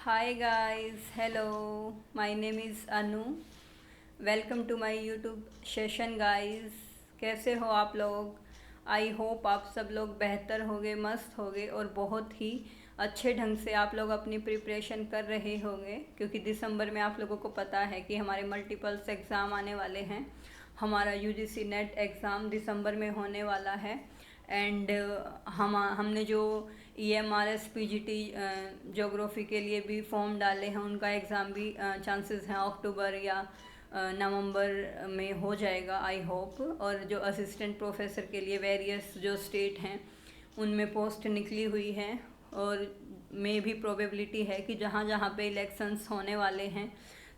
Hi guys, hello. My name is Anu. Welcome to my YouTube session guys. कैसे हो आप लोग? I hope आप सब लोग बेहतर होंगे, मस्त होंगे और बहुत ही अच्छे ढंग से आप लोग अपनी प्रिपरेशन कर रहे होंगे, क्योंकि दिसंबर में आप लोगों को पता है कि हमारे मल्टीपल्स एग्ज़ाम आने वाले हैं। हमारा यूजीसी नेट एग्ज़ाम दिसंबर में होने वाला है। एंड हमने जो EMRS PGT ज्योग्राफी के लिए भी फॉर्म डाले हैं, उनका एग्ज़ाम भी चांसेस हैं अक्टूबर या नवंबर में हो जाएगा, आई होप। और जो असिस्टेंट प्रोफेसर के लिए वेरियस जो स्टेट हैं उनमें पोस्ट निकली हुई है, और में भी प्रोबेबिलिटी है कि जहाँ जहाँ पे इलेक्शंस होने वाले हैं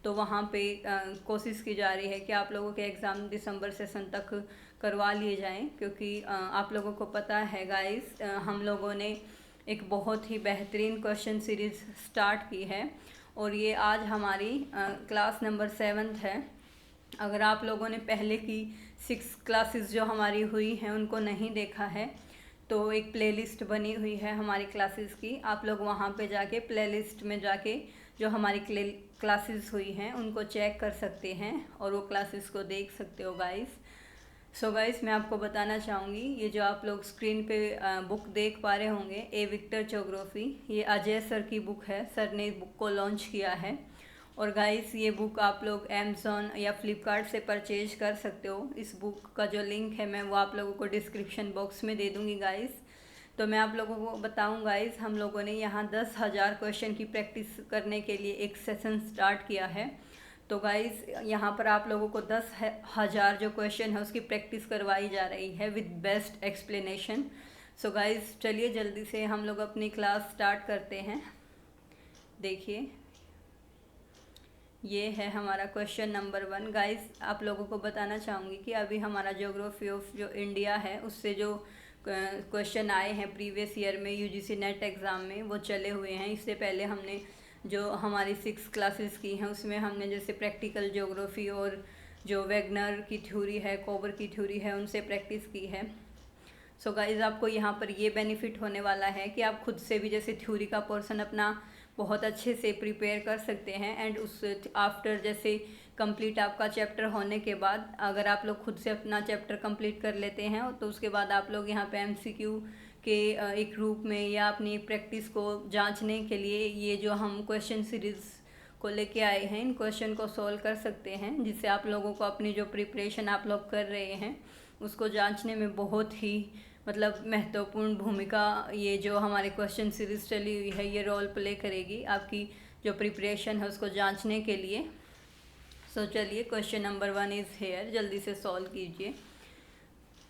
तो वहाँ पे कोशिश की जा रही है कि आप लोगों के एग्ज़ाम दिसंबर सेशन तक करवा लिए जाएं, क्योंकि आप लोगों को पता है गाइस, हम लोगों ने एक बहुत ही बेहतरीन क्वेश्चन सीरीज़ स्टार्ट की है, और ये आज हमारी क्लास नंबर 7 है। अगर आप लोगों ने पहले की 6 क्लासेस जो हमारी हुई हैं उनको नहीं देखा है, तो एक प्लेलिस्ट बनी हुई है हमारी क्लासेस की। आप लोग वहाँ पे जाके प्लेलिस्ट में जाके जो हमारी क्लासेस हुई हैं उनको चेक कर सकते हैं और वो क्लासेस को देख सकते हो गाइस। सो गाइस, मैं आपको बताना चाहूँगी, ये जो आप लोग स्क्रीन पे बुक देख पा रहे होंगे, ए विक्टर ज्योग्राफी, ये अजय सर की बुक है। सर ने बुक को लॉन्च किया है। और गाइस, ये बुक आप लोग अमेज़ॉन या फ्लिपकार्ट से परचेज कर सकते हो। इस बुक का जो लिंक है मैं वो आप लोगों को डिस्क्रिप्शन बॉक्स में दे दूँगी गाइस। तो मैं आप लोगों को बताऊँ गाइस, हम लोगों ने यहाँ 10,000 क्वेश्चन की प्रैक्टिस करने के लिए एक सेशन स्टार्ट किया है। तो गाइस, यहाँ पर आप लोगों को 10,000 जो क्वेश्चन है उसकी प्रैक्टिस करवाई जा रही है with best explanation. So guys, चलिए जल्दी से हम लोग अपनी क्लास स्टार्ट करते हैं। देखिए, ये है हमारा क्वेश्चन नंबर 1। गाइस, आप लोगों को बताना चाहूँगी कि अभी हमारा ज्योग्राफी ऑफ जो इंडिया है उससे जो क्वेश्चन आए हैं प्रीवियस ईयर में यूजीसी नेट एग्ज़ाम में, वो चले हुए हैं। इससे पहले हमने जो हमारी 6 क्लासेस की हैं उसमें हमने जैसे प्रैक्टिकल ज्योग्राफी और जो वेगनर की थ्योरी है, कोबर की थ्योरी है, उनसे प्रैक्टिस की है। सो गाइज, आपको यहाँ पर ये बेनिफिट होने वाला है कि आप खुद से भी जैसे थ्योरी का पोर्शन अपना बहुत अच्छे से प्रिपेयर कर सकते हैं। एंड उस आफ्टर जैसे कंप्लीट आपका चैप्टर होने के बाद अगर आप लोग खुद से अपना चैप्टर कंप्लीट कर लेते हैं तो उसके बाद आप लोग यहाँ पे MCQ के एक रूप में या अपनी प्रैक्टिस को जांचने के लिए ये जो हम क्वेश्चन सीरीज़ को लेके आए हैं, इन क्वेश्चन को सॉल्व कर सकते हैं, जिससे आप लोगों को अपनी जो प्रिपरेशन आप लोग कर रहे हैं उसको जांचने में बहुत ही मतलब महत्वपूर्ण भूमिका ये जो हमारे क्वेश्चन सीरीज़ चली हुई है ये रोल प्ले करेगी आपकी जो प्रिपरेशन है उसको जांचने के लिए। सो चलिए, क्वेश्चन नंबर 1 इज़ हेयर, जल्दी से सॉल्व कीजिए।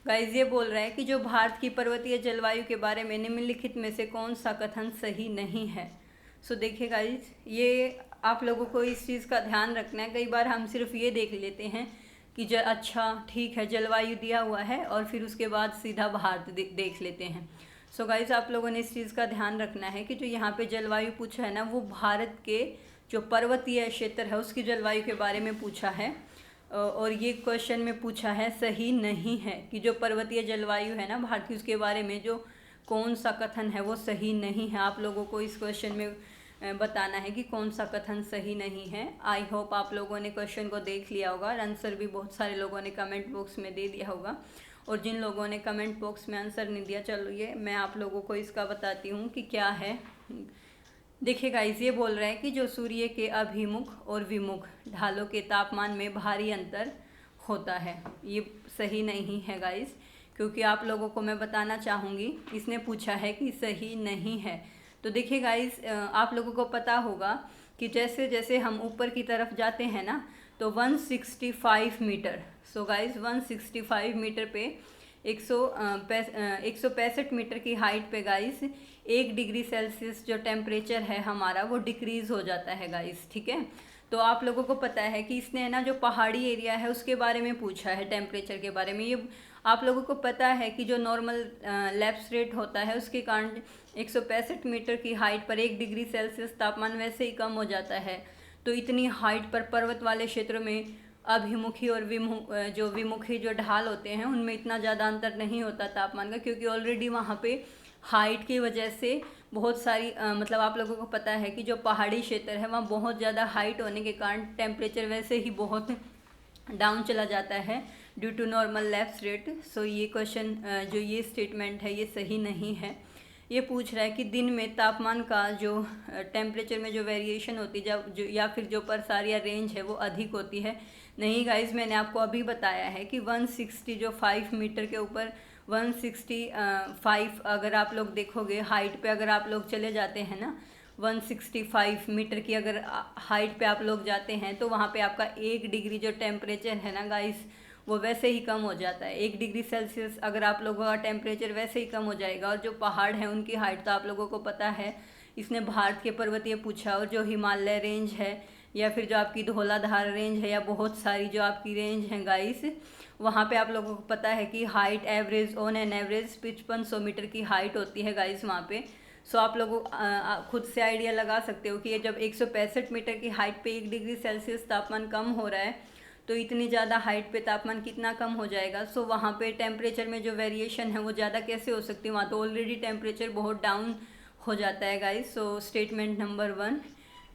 गाइज, ये बोल रहा है कि जो भारत की पर्वतीय जलवायु के बारे में निम्नलिखित में से कौन सा कथन सही नहीं है। सो देखिए गाइज, ये आप लोगों को इस चीज़ का ध्यान रखना है। कई बार हम सिर्फ ये देख लेते हैं कि अच्छा ठीक है, जलवायु दिया हुआ है, और फिर उसके बाद सीधा भारत देख लेते हैं। सो गाइज, आप लोगों ने इस चीज़ का ध्यान रखना है कि जो यहाँ पे जलवायु पूछा है ना, वो भारत के जो पर्वतीय क्षेत्र है उसकी जलवायु के बारे में पूछा है। और ये क्वेश्चन में पूछा है सही नहीं है कि जो पर्वतीय जलवायु है ना भारत की, उसके बारे में जो कौन सा कथन है वो सही नहीं है। आप लोगों को इस क्वेश्चन में बताना है कि कौन सा कथन सही नहीं है। आई होप आप लोगों ने क्वेश्चन को देख लिया होगा और आंसर भी बहुत सारे लोगों ने कमेंट बॉक्स में दे दिया होगा। और जिन लोगों ने कमेंट बॉक्स में आंसर नहीं दिया, चलो ये मैं आप लोगों को इसका बताती हूँ कि क्या है। देखिए गाइस, ये बोल रहे हैं कि जो सूर्य के अभिमुख और विमुख ढालों के तापमान में भारी अंतर होता है। ये सही नहीं है गाइस, क्योंकि आप लोगों को मैं बताना चाहूँगी, इसने पूछा है कि सही नहीं है। तो देखिए गाइस, आप लोगों को पता होगा कि जैसे जैसे हम ऊपर की तरफ जाते हैं ना, तो 165 मीटर, सो गाइस 165 मीटर पे 165 मीटर की हाइट पे गाइस 1 डिग्री सेल्सियस जो टेम्परेचर है हमारा वो डिक्रीज़ हो जाता है गाइस, ठीक है। तो आप लोगों को पता है कि इसने ना जो पहाड़ी एरिया है उसके बारे में पूछा है, टेम्परेचर के बारे में। ये आप लोगों को पता है कि जो नॉर्मल लैप्स रेट होता है उसके कारण 165 मीटर की हाइट पर 1 डिग्री सेल्सियस तापमान वैसे ही कम हो जाता है। तो इतनी हाइट पर पर्वत वाले क्षेत्रों में अभिमुखी और विमुखी जो ढाल होते हैं उनमें इतना ज़्यादा अंतर नहीं होता तापमान का, क्योंकि ऑलरेडी वहाँ पे हाइट की वजह से बहुत सारी मतलब आप लोगों को पता है कि जो पहाड़ी क्षेत्र है वहाँ बहुत ज़्यादा हाइट होने के कारण टेम्परेचर वैसे ही बहुत डाउन चला जाता है due to normal lapse rate. So ये क्वेश्चन जो ये स्टेटमेंट है ये सही नहीं है। ये पूछ रहा है कि दिन में तापमान का जो टेम्परेचर में जो वेरिएशन होती है जब जो या फिर जो प्रसार या रेंज है वो अधिक होती है। नहीं गाइस, मैंने आपको अभी बताया है कि 160 जो 5 मीटर के ऊपर 165 अगर आप लोग देखोगे हाइट पे, अगर आप लोग चले जाते हैं ना 165 मीटर की अगर हाइट पे आप लोग जाते हैं तो वहाँ पे आपका 1 डिग्री जो टेम्परेचर है ना गाइस वो वैसे ही कम हो जाता है। 1 डिग्री सेल्सियस अगर आप लोगों का टेम्परेचर वैसे ही कम हो जाएगा। और जो पहाड़ है उनकी हाइट तो आप लोगों को पता है, इसने भारत के पर्वतीय पूछा, और जो हिमालय रेंज है या फिर जो आपकी धौलाधार रेंज है या बहुत सारी जो आपकी रेंज है गाइस, वहाँ पे आप लोगों को पता है कि height average on an average 5500 metre की हाइट होती है गाइस वहाँ पे। सो आप लोगों खुद से आइडिया लगा सकते हो कि ये जब 165 मीटर की हाइट पे 1 डिग्री सेल्सियस तापमान कम हो रहा है तो इतनी ज़्यादा हाइट पे तापमान कितना कम हो जाएगा। सो वहाँ पे टेम्परेचर में जो वेरिएशन है वो ज़्यादा कैसे हो सकती है, वहाँ तो ऑलरेडी टेम्परेचर बहुत डाउन हो जाता है guys. So statement number 1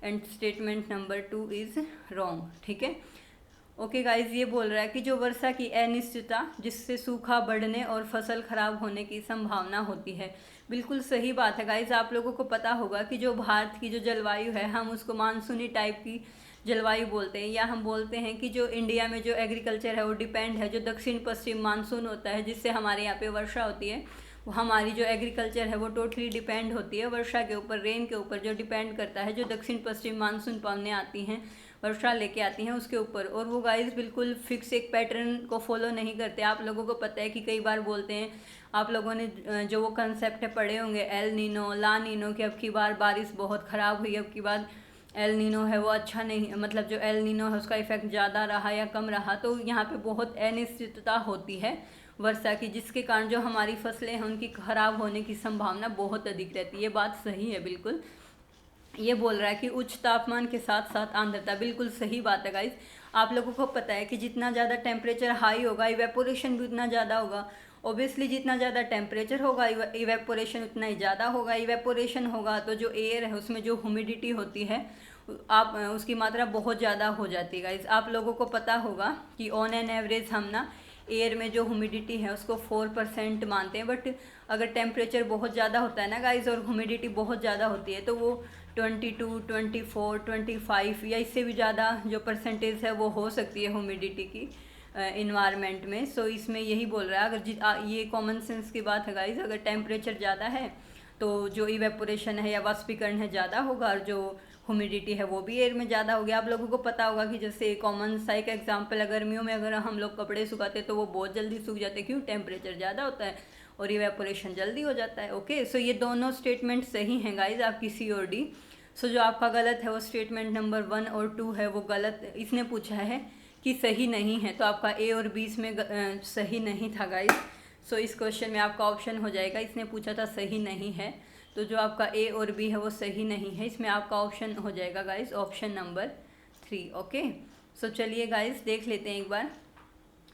and statement number 2 is wrong. ठीक है, ओके गाइज। ये बोल रहा है कि जो वर्षा की अनिश्चितता जिससे सूखा बढ़ने और फसल खराब होने की संभावना होती है। बिल्कुल सही बात है गाइज। आप लोगों को पता होगा कि जो भारत की जो जलवायु है हम उसको मानसूनी टाइप की जलवायु बोलते हैं, या हम बोलते हैं कि जो इंडिया में जो एग्रीकल्चर है वो डिपेंड है, जो दक्षिण पश्चिम मानसून होता है जिससे हमारे यहाँ पे वर्षा होती है, वो हमारी जो एग्रीकल्चर है वो टोटली डिपेंड होती है वर्षा के ऊपर, रेन के ऊपर, जो डिपेंड करता है जो दक्षिण पश्चिम मानसून पवनें आती हैं वर्षा लेके आती हैं उसके ऊपर। और वो गाइस बिल्कुल फिक्स एक पैटर्न को फॉलो नहीं करते। आप लोगों को पता है कि कई बार बोलते हैं, आप लोगों ने जो वो कंसेप्ट है पढ़े होंगे एल नीनो ला नीनो, कि अब की बार बारिश बहुत ख़राब हुई, अब की बार एल नीनो है वो अच्छा नहीं, मतलब जो एल नीनो है उसका इफेक्ट ज़्यादा रहा या कम रहा। तो यहाँ पे बहुत अनिश्चितता होती है वर्षा की, जिसके कारण जो हमारी फसलें हैं उनकी खराब होने की संभावना बहुत अधिक रहती है। ये बात सही है बिल्कुल। ये बोल रहा है कि उच्च तापमान के साथ साथ आर्द्रता, बिल्कुल सही बात है गाइस। आप लोगों को पता है कि जितना ज़्यादा टेम्परेचर हाई होगा इवेपोरेशन भी उतना ज़्यादा होगा। ऑब्वियसली जितना ज़्यादा टेम्परेचर होगा इवेपोरेशन उतना ही ज़्यादा होगा। इवेपोरेशन होगा तो जो एयर है उसमें जो ह्यूमिडिटी होती है आप उसकी मात्रा बहुत ज़्यादा हो जाती है गाइस। आप लोगों को पता होगा कि ऑन एन एवरेज हम ना एयर में जो ह्यूमिडिटी है उसको 4% मानते हैं, बट अगर टेम्परेचर बहुत ज़्यादा होता है ना गाइस और ह्यूमिडिटी बहुत ज़्यादा होती है तो वो 22, 24, 25 या इससे भी ज़्यादा जो परसेंटेज है वो हो सकती है ह्यूमिडिटी की इन्वायरमेंट में। सो इसमें यही बोल रहा है, अगर ये कॉमन सेंस की बात है गाइस, अगर टेम्परेचर ज़्यादा है तो जो इवेपोरेशन है या वाष्पीकरण है ज़्यादा होगा, और जो ह्यूमिडिटी है वो भी एयर में ज़्यादा होगी। आप लोगों को पता होगा कि जैसे कॉमन सा एक एग्जाम्पल है, गर्मियों में अगर हम लोग कपड़े सुखाते तो वो बहुत जल्दी सूख जाते, क्यों, टेम्परेचर ज़्यादा होता है और इवेपोरेशन जल्दी हो जाता है। ओके, सो ये दोनों स्टेटमेंट सही हैं गाइज, आपकी सी और डी। सो जो आपका गलत है वो स्टेटमेंट नंबर 1 और 2 है, वो गलत इसने पूछा है कि सही नहीं है, तो आपका ए और बी इसमें सही नहीं था गाइज। सो इस क्वेश्चन में आपका ऑप्शन हो जाएगा, इसने पूछा था सही नहीं है, तो जो आपका ए और बी है वो सही नहीं है, इसमें आपका ऑप्शन हो जाएगा गाइज ऑप्शन नंबर 3। ओके, सो चलिए गाइज देख लेते हैं एक बार।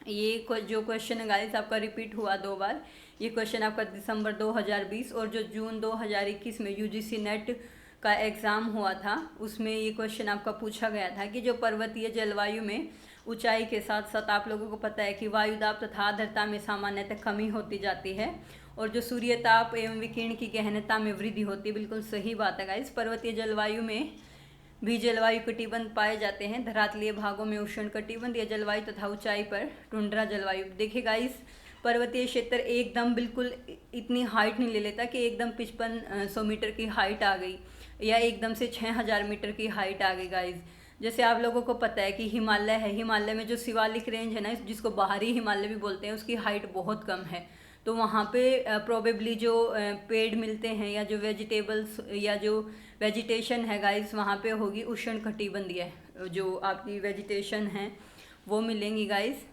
ये जो क्वेश्चन है गाइज आपका रिपीट हुआ 2 बार। ये क्वेश्चन आपका दिसंबर 2020 और जो जून 2021 में यूजीसी नेट का एग्ज़ाम हुआ था उसमें ये क्वेश्चन आपका पूछा गया था कि जो पर्वतीय जलवायु में ऊंचाई के साथ साथ आप लोगों को पता है कि वायुदाब तथा आर्द्रता में सामान्यतः कमी होती जाती है, और जो सूर्य ताप एवं विकिरण की गहनता में वृद्धि होती है। बिल्कुल सही बात है गाइस। पर्वतीय जलवायु में भी जलवायु कटिबंध पाए जाते हैं, धरातलीय भागों में उष्ण कटिबंध या जलवायु तथा ऊंचाई पर टुंड्रा जलवायु। देखिए गाइस, पर्वतीय क्षेत्र एकदम बिल्कुल इतनी हाइट नहीं ले लेता कि एकदम 5500 मीटर की हाइट आ गई या एकदम से 6000 मीटर की हाइट आ गई गाइज। जैसे आप लोगों को पता है कि हिमालय है, हिमालय में जो शिवालिक रेंज है ना, जिसको बाहरी हिमालय भी बोलते हैं, उसकी हाइट बहुत कम है। तो वहाँ पे प्रोबेबली जो पेड़ मिलते हैं या जो वेजिटेबल्स या जो वेजिटेशन है गाइस वहाँ पे होगी उष्ण कटिबंधीय, जो आपकी वेजिटेशन है वो मिलेंगी गाइस।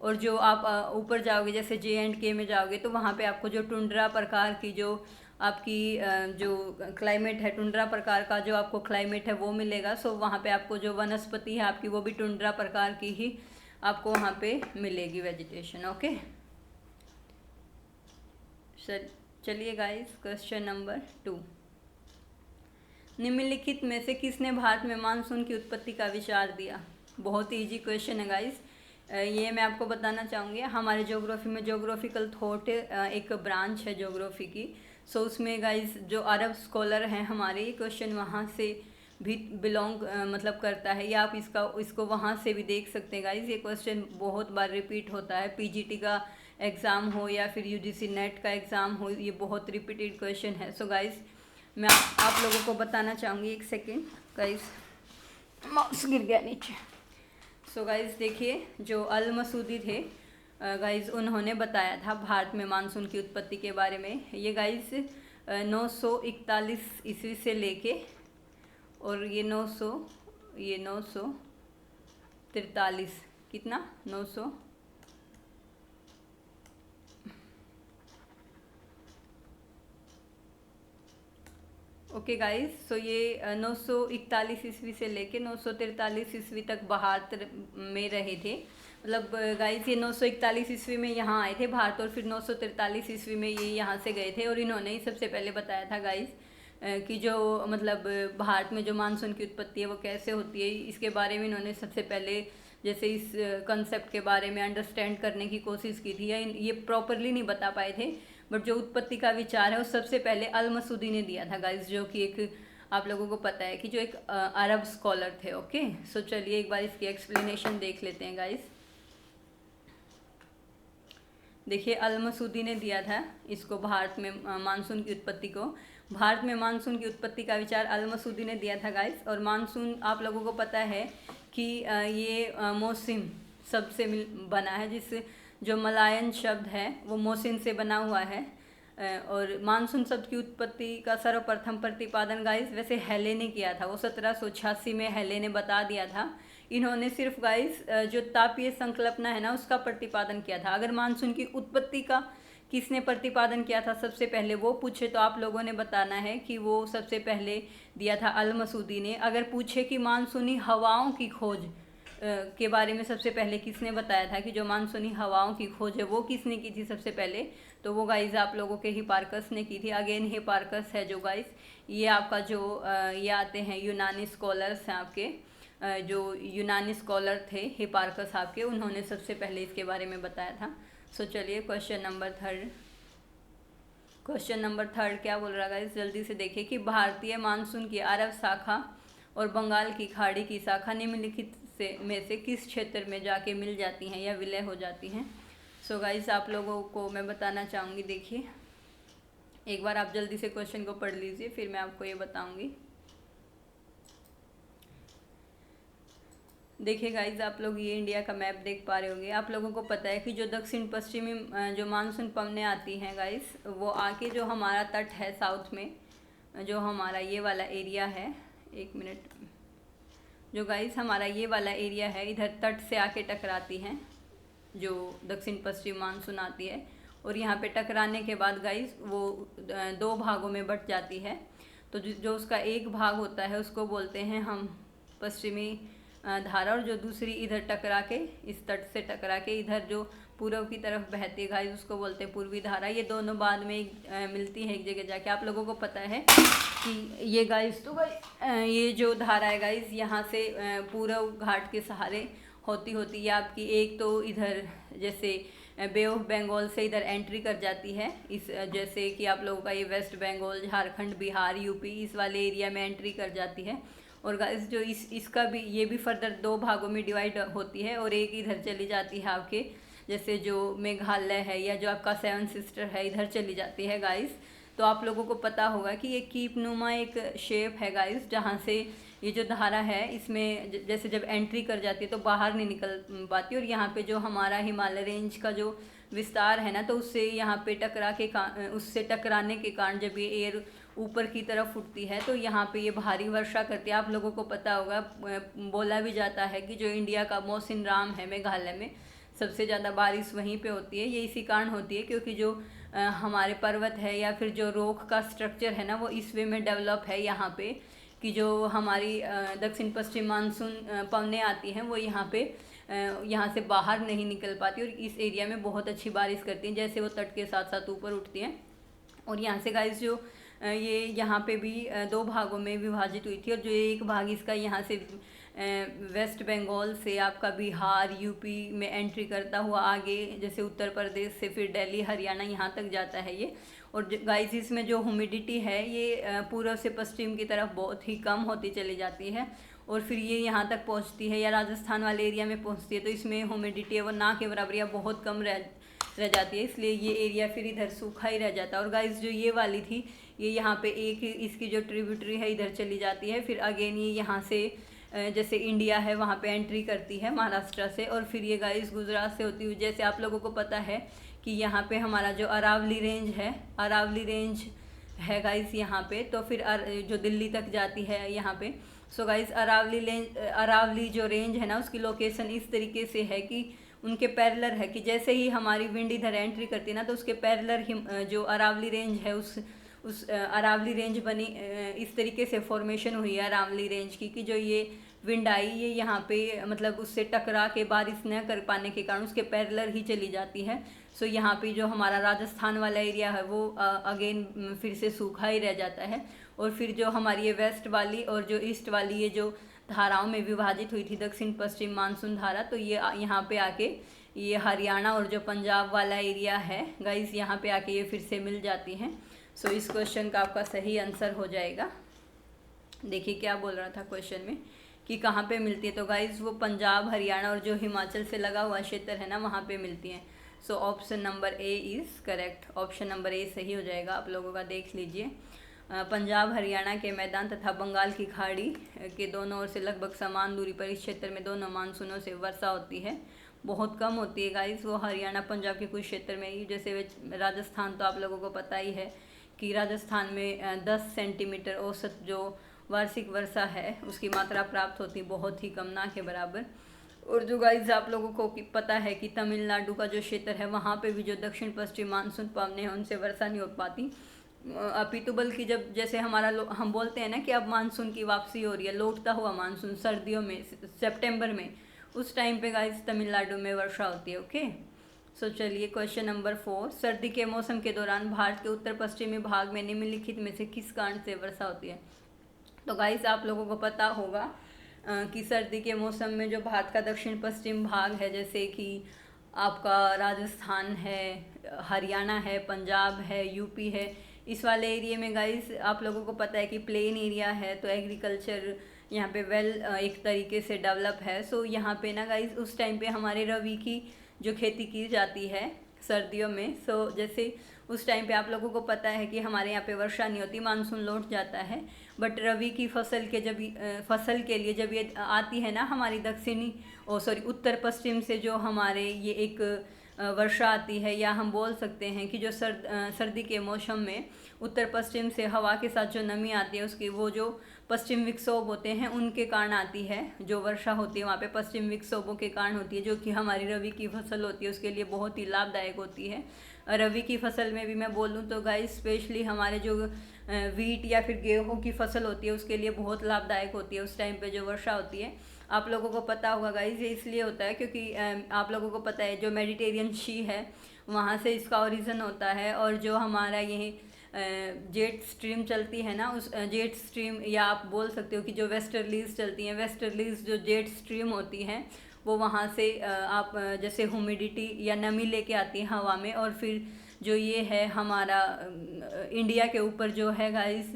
और जो आप ऊपर जाओगे जैसे J&K में जाओगे तो वहाँ पे आपको जो टुंड्रा प्रकार की जो आपकी जो क्लाइमेट है, टुंड्रा प्रकार का जो आपको क्लाइमेट है वो मिलेगा। सो वहाँ पे आपको जो वनस्पति है आपकी वो भी टुंड्रा प्रकार की ही आपको वहाँ पे मिलेगी वेजिटेशन। ओके, चलिए गाइस, क्वेश्चन नंबर 2। निम्नलिखित में से किसने भारत में मानसून की उत्पत्ति का विचार दिया? बहुत ही इजी क्वेश्चन है गाइस। ये मैं आपको बताना चाहूँगी, हमारे ज्योग्राफी में ज्योग्राफिकल थॉट एक ब्रांच है ज्योग्राफी की। सो उसमें गाइस जो अरब स्कॉलर हैं हमारे, ये क्वेश्चन वहाँ से भी बिलोंग मतलब करता है, या आप इसको वहाँ से भी देख सकते हैं गाइस। ये क्वेश्चन बहुत बार रिपीट होता है, पीजीटी का एग्ज़ाम हो या फिर यूजीसी नेट का एग्ज़ाम हो, ये बहुत रिपीटेड क्वेश्चन है। सो गाइस मैं आप लोगों को बताना चाहूँगी, एक सेकेंड गाइस, माउस गिर गया नीचे। सो गाइस देखिए, जो अल मसूदी थे गाइस, उन्होंने बताया था भारत में मानसून की उत्पत्ति के बारे में। ये गाइस 941 ईस्वी से लेके और ये 943 कितना 900 ओके गाइस। सो ये 941 ईस्वी से लेके 943 ईस्वी तक भारत में रहे थे। मतलब गाइस ये 941 ईस्वी में यहाँ आए थे भारत, और फिर 943 ईस्वी में ये यहाँ से गए थे। और इन्होंने ही सबसे पहले बताया था गाइस कि जो मतलब भारत में जो मानसून की उत्पत्ति है वो कैसे होती है, इसके बारे में इन्होंने सबसे पहले जैसे इस कंसेप्ट के बारे में अंडरस्टैंड करने की कोशिश की थी, या ये प्रॉपरली नहीं बता पाए थे, बट जो उत्पत्ति का विचार है वो सबसे पहले अल मसूदी ने दिया था गाइस, जो कि एक आप लोगों को पता है कि जो एक अरब स्कॉलर थे। ओके, सो चलिए एक बार इसकी एक्सप्लेनेशन देख लेते हैं गाइस। देखिए, अल मसूदी ने दिया था इसको, भारत में मानसून की उत्पत्ति को, भारत में मानसून की उत्पत्ति का विचार अल मसूदी ने दिया था गाइस। और मानसून आप लोगों को पता है कि ये मौसम शब्द से बना है, जिस जो मलायन शब्द है वो मोसिन से बना हुआ है। और मानसून शब्द की उत्पत्ति का सर्वप्रथम प्रतिपादन गाइस वैसे हेले ने किया था, वो 1786 में हेले ने बता दिया था। इन्होंने सिर्फ गाइस जो तापीय संकल्पना है ना उसका प्रतिपादन किया था। अगर मानसून की उत्पत्ति का किसने प्रतिपादन किया था सबसे पहले वो पूछे तो आप लोगों ने बताना है कि वो सबसे पहले दिया था अल मसूदी ने। अगर पूछे कि मानसूनी हवाओं की खोज के बारे में सबसे पहले किसने बताया था कि जो मानसूनी हवाओं की खोज है वो किसने की थी सबसे पहले, तो वो गाइस आप लोगों के हिपार्कस ने की थी। अगेन हिपार्कस है जो गाइस, ये आपका जो ये आते हैं यूनानी स्कॉलर्स हैं आपके, जो यूनानी स्कॉलर थे हिपार्कस आपके, उन्होंने सबसे पहले इसके बारे में बताया था। सो चलिए क्वेश्चन नंबर थर्ड क्या बोल रहा है गाइस, जल्दी से देखिए कि भारतीय मानसून की अरब शाखा और बंगाल की खाड़ी की शाखा निम्नलिखित में से किस क्षेत्र में जाके मिल जाती हैं या विलय हो जाती हैं। सो गाइस आप लोगों को मैं बताना चाहूँगी, देखिए एक बार आप जल्दी से क्वेश्चन को पढ़ लीजिए फिर मैं आपको ये बताऊँगी। देखिए गाइज, आप लोग ये इंडिया का मैप देख पा रहे होंगे। आप लोगों को पता है कि जो दक्षिण पश्चिमी जो मानसून पवनें आती हैं गाइज, वो आके जो हमारा तट है साउथ में, जो हमारा ये वाला एरिया है, एक मिनट, जो गाइज हमारा ये वाला एरिया है इधर तट से आके टकराती हैं, जो दक्षिण पश्चिम मानसून आती है। और यहाँ पे टकराने के बाद गाइज वो 2 भागों में बट जाती है। तो जो उसका एक भाग होता है उसको बोलते हैं हम पश्चिमी धारा, और जो दूसरी इधर टकरा के इस तट से टकरा के इधर जो पूर्व की तरफ बहती है गाइस उसको बोलते हैं पूर्वी धारा। ये दोनों बाद में मिलती है एक जगह जाके। आप लोगों को पता है कि ये गाइस तो ये जो धारा है गाइस यहाँ से पूर्व घाट के सहारे होती है आपकी, एक तो इधर जैसे बे ऑफ बंगाल से इधर एंट्री कर जाती है, इस जैसे कि आप लोगों का ये वेस्ट बंगाल, झारखंड, बिहार, यूपी इस वाले एरिया में एंट्री कर जाती है। और गाइस जो इसका भी ये भी फर्दर 2 भागों में डिवाइड होती है, और एक इधर चली जाती है आपके जैसे जो मेघालय है या जो आपका 7 सिस्टर है इधर चली जाती है गाइस। तो आप लोगों को पता होगा कि ये कीप नुमा एक शेप है गाइस, जहाँ से ये जो धारा है इसमें जैसे जब एंट्री कर जाती है तो बाहर नहीं निकल पाती। और यहाँ पे जो हमारा हिमालय रेंज का जो विस्तार है ना, तो उससे यहाँ पे उससे टकराने के कारण जब ये एयर ऊपर की तरफ उठती है तो यहाँ पे ये भारी वर्षा करती है। आप लोगों को पता होगा, बोला भी जाता है कि जो इंडिया का मौसिनराम है मेघालय में, सबसे ज़्यादा बारिश वहीं पे होती है। ये इसी कारण होती है क्योंकि जो हमारे पर्वत है या फिर जो रोक का स्ट्रक्चर है ना, वो इस वे में डेवलप है यहाँ पे कि जो हमारी दक्षिण पश्चिम मानसून पवनें आती हैं वो यहाँ पे यहाँ से बाहर नहीं निकल पाती और इस एरिया में बहुत अच्छी बारिश करती हैं, जैसे वो तट के साथ साथ ऊपर उठती हैं। और यहाँ से गाइस जो ये यहाँ पे भी दो भागों में विभाजित हुई थी और जो एक भाग इसका यहाँ से वेस्ट बंगाल से आपका बिहार यूपी में एंट्री करता हुआ आगे जैसे उत्तर प्रदेश से फिर दिल्ली हरियाणा यहाँ तक जाता है ये। और गाइस इसमें जो ह्यूमिडिटी है ये पूर्व से पश्चिम की तरफ बहुत ही कम होती चली जाती है और फिर ये यहाँ तक पहुँचती है या राजस्थान वाले एरिया में पहुँचती है, तो इसमें ह्यूमिडिटी है वो ना के बराबर या बहुत कम रह जाती है, इसलिए ये एरिया फिर इधर सूखा ही रह जाता है। और गाइस जो ये वाली थी ये यहाँ पे एक इसकी जो ट्रिब्यूटरी है इधर चली जाती है, फिर अगेन ये यहाँ से जैसे इंडिया है वहाँ पे एंट्री करती है महाराष्ट्र से और फिर ये गाइस गुजरात से होती हुई, जैसे आप लोगों को पता है कि यहाँ पे हमारा जो अरावली रेंज है, अरावली रेंज है गाइस यहाँ पे, तो फिर जो दिल्ली तक जाती है यहाँ पे। सो गाइस अरावली जो रेंज है ना उसकी लोकेशन इस तरीके से है कि उनके पैरेलल है कि जैसे ही हमारी विंड इधर एंट्री करती है ना तो उसके पैरेलल जो अरावली रेंज है उस अरावली रेंज बनी, इस तरीके से फॉर्मेशन हुई है अरावली रेंज की कि जो ये विंड आई ये यहाँ पे मतलब उससे टकरा के बारिश न कर पाने के कारण उसके पैरेलल ही चली जाती है। सो यहाँ पे जो हमारा राजस्थान वाला एरिया है वो अगेन फिर से सूखा ही रह जाता है और फिर जो हमारी ये वेस्ट वाली और जो ईस्ट वाली ये जो धाराओं में विभाजित हुई थी दक्षिण पश्चिम मानसून धारा, तो ये यहाँ पे आके ये हरियाणा और जो पंजाब वाला एरिया है गाइस यहाँ पे आके ये फिर से मिल जाती हैं। सो इस क्वेश्चन का आपका सही आंसर हो जाएगा। देखिए क्या बोल रहा था क्वेश्चन में कि कहाँ पे मिलती है, तो गाइस वो पंजाब हरियाणा और जो हिमाचल से लगा हुआ क्षेत्र है ना वहाँ पे मिलती हैं। सो option number A is correct, option number A सही हो जाएगा आप लोगों का। देख लीजिए पंजाब हरियाणा के मैदान तथा बंगाल की खाड़ी के दोनों ओर से लगभग समान दूरी पर इस क्षेत्र में दोनों मानसूनों से वर्षा होती है, बहुत कम होती है गाइस वो हरियाणा पंजाब के कुछ क्षेत्र में ही। जैसे राजस्थान तो आप लोगों को पता ही है कि राजस्थान में 10 सेंटीमीटर औसत जो वार्षिक वर्षा है उसकी मात्रा प्राप्त होती है, बहुत ही कम ना के बराबर। और जो गाइस आप लोगों को पता है कि तमिलनाडु का जो क्षेत्र है वहाँ पे भी जो दक्षिण पश्चिम मानसून पवनें हैं उनसे वर्षा नहीं हो पाती, अपितु बल्कि जब जैसे हमारा हम बोलते हैं ना कि अब मानसून की वापसी हो रही है, लौटता हुआ मानसून सर्दियों में सितंबर में, उस टाइम पे गाइस तमिलनाडु में वर्षा होती है। ओके सो चलिए क्वेश्चन नंबर 4, सर्दी के मौसम के दौरान भारत के उत्तर पश्चिमी भाग में निम्नलिखित में से किस कारण से वर्षा होती है। तो गाइस आप लोगों को पता होगा कि सर्दी के मौसम में जो भारत का दक्षिण पश्चिम भाग है जैसे कि आपका राजस्थान है, हरियाणा है, पंजाब है, यूपी है, इस वाले एरिया में गाइस आप लोगों को पता है कि प्लेन एरिया है तो एग्रीकल्चर यहाँ पे एक तरीके से डेवलप है। सो यहाँ पे ना गाइस उस टाइम पे हमारे रबी की जो खेती की जाती है सर्दियों में, सो जैसे उस टाइम पे आप लोगों को पता है कि हमारे यहाँ पे वर्षा नहीं होती, मानसून लौट जाता है, बट रबी की फसल के लिए जब ये आती है ना हमारी उत्तर पश्चिम से जो हमारे ये एक वर्षा आती है, या हम बोल सकते हैं कि जो सर्दी के मौसम में उत्तर पश्चिम से हवा के साथ जो नमी आती है उसकी वो जो पश्चिम विक्षोभ होते हैं उनके कारण आती है, जो वर्षा होती है वहाँ पे पश्चिम विक्षोभों के कारण होती है, जो कि हमारी रबी की फसल होती है उसके लिए बहुत ही लाभदायक होती है। रबी की फसल में भी मैं बोलूँ तो गाइस स्पेशली हमारे जो वीट या फिर गेहूँ की फसल होती है उसके लिए बहुत लाभदायक होती है उस टाइम पे जो वर्षा होती है। आप लोगों को पता होगा गाइस ये इसलिए होता है क्योंकि आप लोगों को पता है जो मेडिटेरियन सी है वहाँ से इसका ओरिजिन होता है, और जो हमारा ये जेट स्ट्रीम चलती है ना उस जेट स्ट्रीम, या आप बोल सकते हो कि जो वेस्टर्लीज चलती हैं, वेस्टर्लीज जो जेट स्ट्रीम होती हैं वो वहाँ से आप जैसे ह्यूमिडिटी या नमी लेके आती है हवा में, और फिर जो ये है हमारा इंडिया के ऊपर जो है गाइस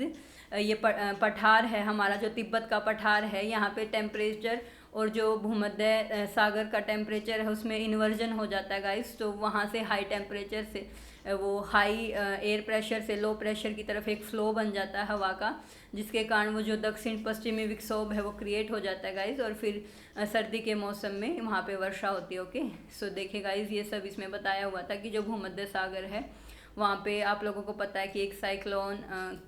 ये पठार है हमारा, जो तिब्बत का पठार है, यहाँ पे टेम्परेचर और जो भूमध्य सागर का टेम्परेचर है उसमें इन्वर्जन हो जाता है गाइस, तो वहाँ से हाई टेम्परेचर से वो हाई एयर प्रेशर से लो प्रेशर की तरफ एक फ्लो बन जाता है हवा का, जिसके कारण वो जो दक्षिण पश्चिमी विक्षोभ है वो क्रिएट हो जाता है गाइस, और फिर सर्दी के मौसम में वहाँ पे वर्षा होती है। ओके सो देखिए गाइस ये सब इसमें बताया हुआ था कि जो भूमध्य सागर है वहाँ पे आप लोगों को पता है कि एक साइक्लोन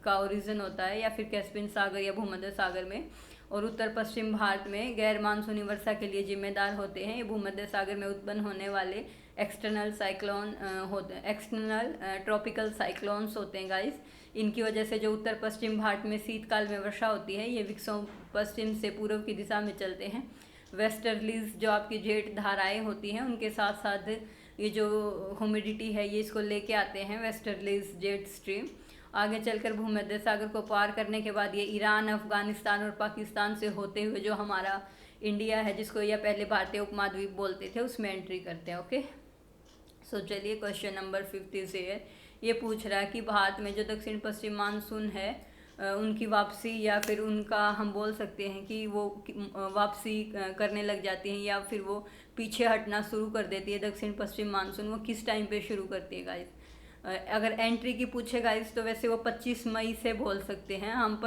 का ओरिजिन होता है, या फिर कैस्पियन सागर या भूमध्य सागर में और उत्तर पश्चिम भारत में गैर मानसूनी वर्षा के लिए जिम्मेदार होते हैं। ये भूमध्य सागर में उत्पन्न होने वाले एक्सटर्नल ट्रॉपिकल साइक्लोन्स होते हैं गाइस। इनकी वजह से जो उत्तर पश्चिम भारत में शीतकाल में वर्षा होती है, ये विक्षोभ पश्चिम से पूर्व की दिशा में चलते हैं। वेस्टर्लीज जो आपकी जेट धाराएं होती हैं, उनके साथ साथ ये जो ह्यूमिडिटी है ये इसको लेके आते हैं, वेस्टर्लीज जेट स्ट्रीम। आगे चलकर भूमध्य सागर को पार करने के बाद ये ईरान, अफगानिस्तान और पाकिस्तान से होते हुए जो हमारा इंडिया है, जिसको यह पहले भारतीय उपमहाद्वीप बोलते थे, उसमें एंट्री करते हैं। ओके, सो चलिए क्वेश्चन नंबर 50 से है। ये पूछ रहा है कि भारत में जो दक्षिण पश्चिम मानसून है उनकी वापसी, या फिर उनका हम बोल सकते हैं कि वो वापसी करने लग जाती हैं या फिर वो पीछे हटना शुरू कर देती है। दक्षिण पश्चिम मानसून वो किस टाइम पे शुरू करती है गाइस? अगर एंट्री की पूछे गाइस तो वैसे वो 25 मई से बोल सकते हैं हम।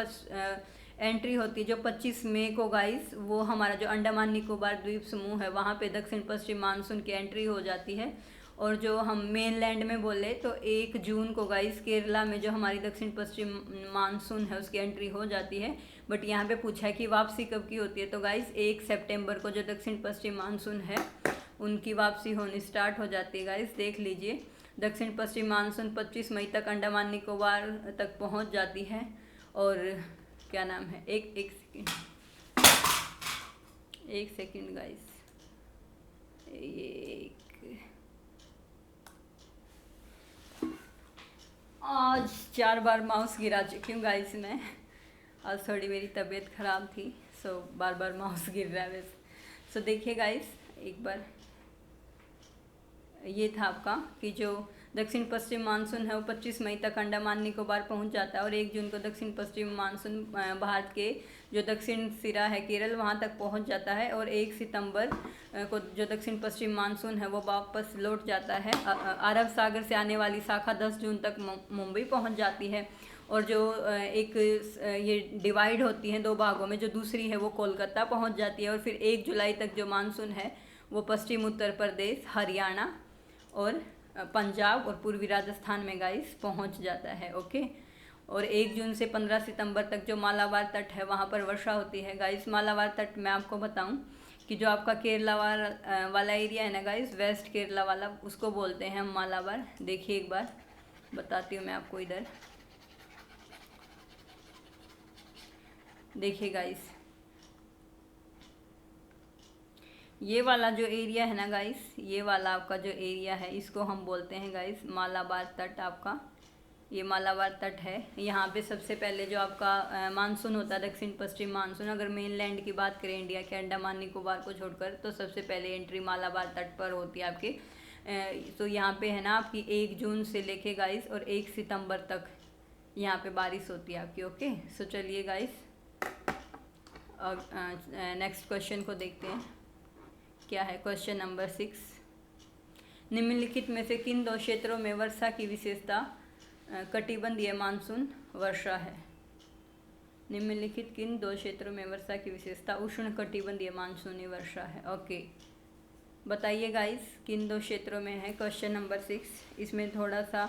एंट्री होती है जो 25 मई को गाइस, वो हमारा जो अंडमान निकोबार द्वीप समूह है वहाँ पे दक्षिण पश्चिम मानसून की एंट्री हो जाती है। और जो हम मेनलैंड में बोले तो 1 जून को गाइस केरला में जो हमारी दक्षिण पश्चिम मानसून है उसकी एंट्री हो जाती है। बट यहाँ पे पूछा है कि वापसी कब की होती है, तो गाइस 1 सितंबर को जो दक्षिण पश्चिम मानसून है उनकी वापसी होनी स्टार्ट हो जाती है। गाइस देख लीजिए, दक्षिण पश्चिम मानसून 25 मई तक अंडमान निकोबार तक पहुँच जाती है। और क्या नाम है, एक सेकेंड गाइस, आज 4 बार माउस गिरा चुकी हूँ गाइस मैं। आज थोड़ी मेरी तबीयत ख़राब थी, सो बार बार माउस गिर रहा है वैसे। सो देखिए गाइस, एक बार ये था आपका कि जो दक्षिण पश्चिम मानसून है वो 25 मई तक अंडमान निकोबार पहुंच जाता है। और 1 जून को दक्षिण पश्चिम मानसून भारत के जो दक्षिण सिरा है केरल वहां तक पहुंच जाता है। और 1 सितंबर को जो दक्षिण पश्चिम मानसून है वो वापस लौट जाता है। अरब सागर से आने वाली शाखा 10 जून तक मुंबई पहुंच जाती है। और जो एक ये डिवाइड होती हैं 2 भागों में, जो दूसरी है वो कोलकाता पहुंच जाती है। और फिर 1 जुलाई तक जो मानसून है वो पश्चिम उत्तर प्रदेश, हरियाणा और पंजाब और पूर्वी राजस्थान में गाइस पहुंच जाता है। ओके, और 1 जून से 15 सितंबर तक जो मालाबार तट है वहाँ पर वर्षा होती है। गाइस मालाबार तट मैं आपको बताऊं कि जो आपका केरला वाला एरिया है ना गाइस, वेस्ट केरला वाला, उसको बोलते हैं हम मालाबार। देखिए एक बार बताती हूँ मैं आपको, इधर देखिए गाइस, ये वाला जो एरिया है ना गाइस, ये वाला आपका जो एरिया है इसको हम बोलते हैं गाइस मालाबार तट। आपका ये मालाबार तट है। यहाँ पे सबसे पहले जो आपका मानसून होता है दक्षिण पश्चिम मानसून, अगर मेनलैंड की बात करें इंडिया के अंडमान निकोबार को छोड़कर, तो सबसे पहले एंट्री मालाबार तट पर होती है आपके। तो यहाँ पे है ना आपकी 1 जून से लेके गाइस और 1 सितंबर तक यहाँ पे बारिश होती है आपकी। ओके, सो चलिए गाइस अब नेक्स्ट क्वेश्चन को देखते हैं क्या है। क्वेश्चन नंबर 6, निम्नलिखित में से किन 2 क्षेत्रों में वर्षा की विशेषता कटिबंधीय मानसून वर्षा है? निम्नलिखित किन 2 क्षेत्रों में वर्षा की विशेषता उष्ण कटिबंधीय मानसूनी वर्षा है? ओके, बताइए गाइस किन 2 क्षेत्रों में है। क्वेश्चन नंबर 6, इसमें थोड़ा सा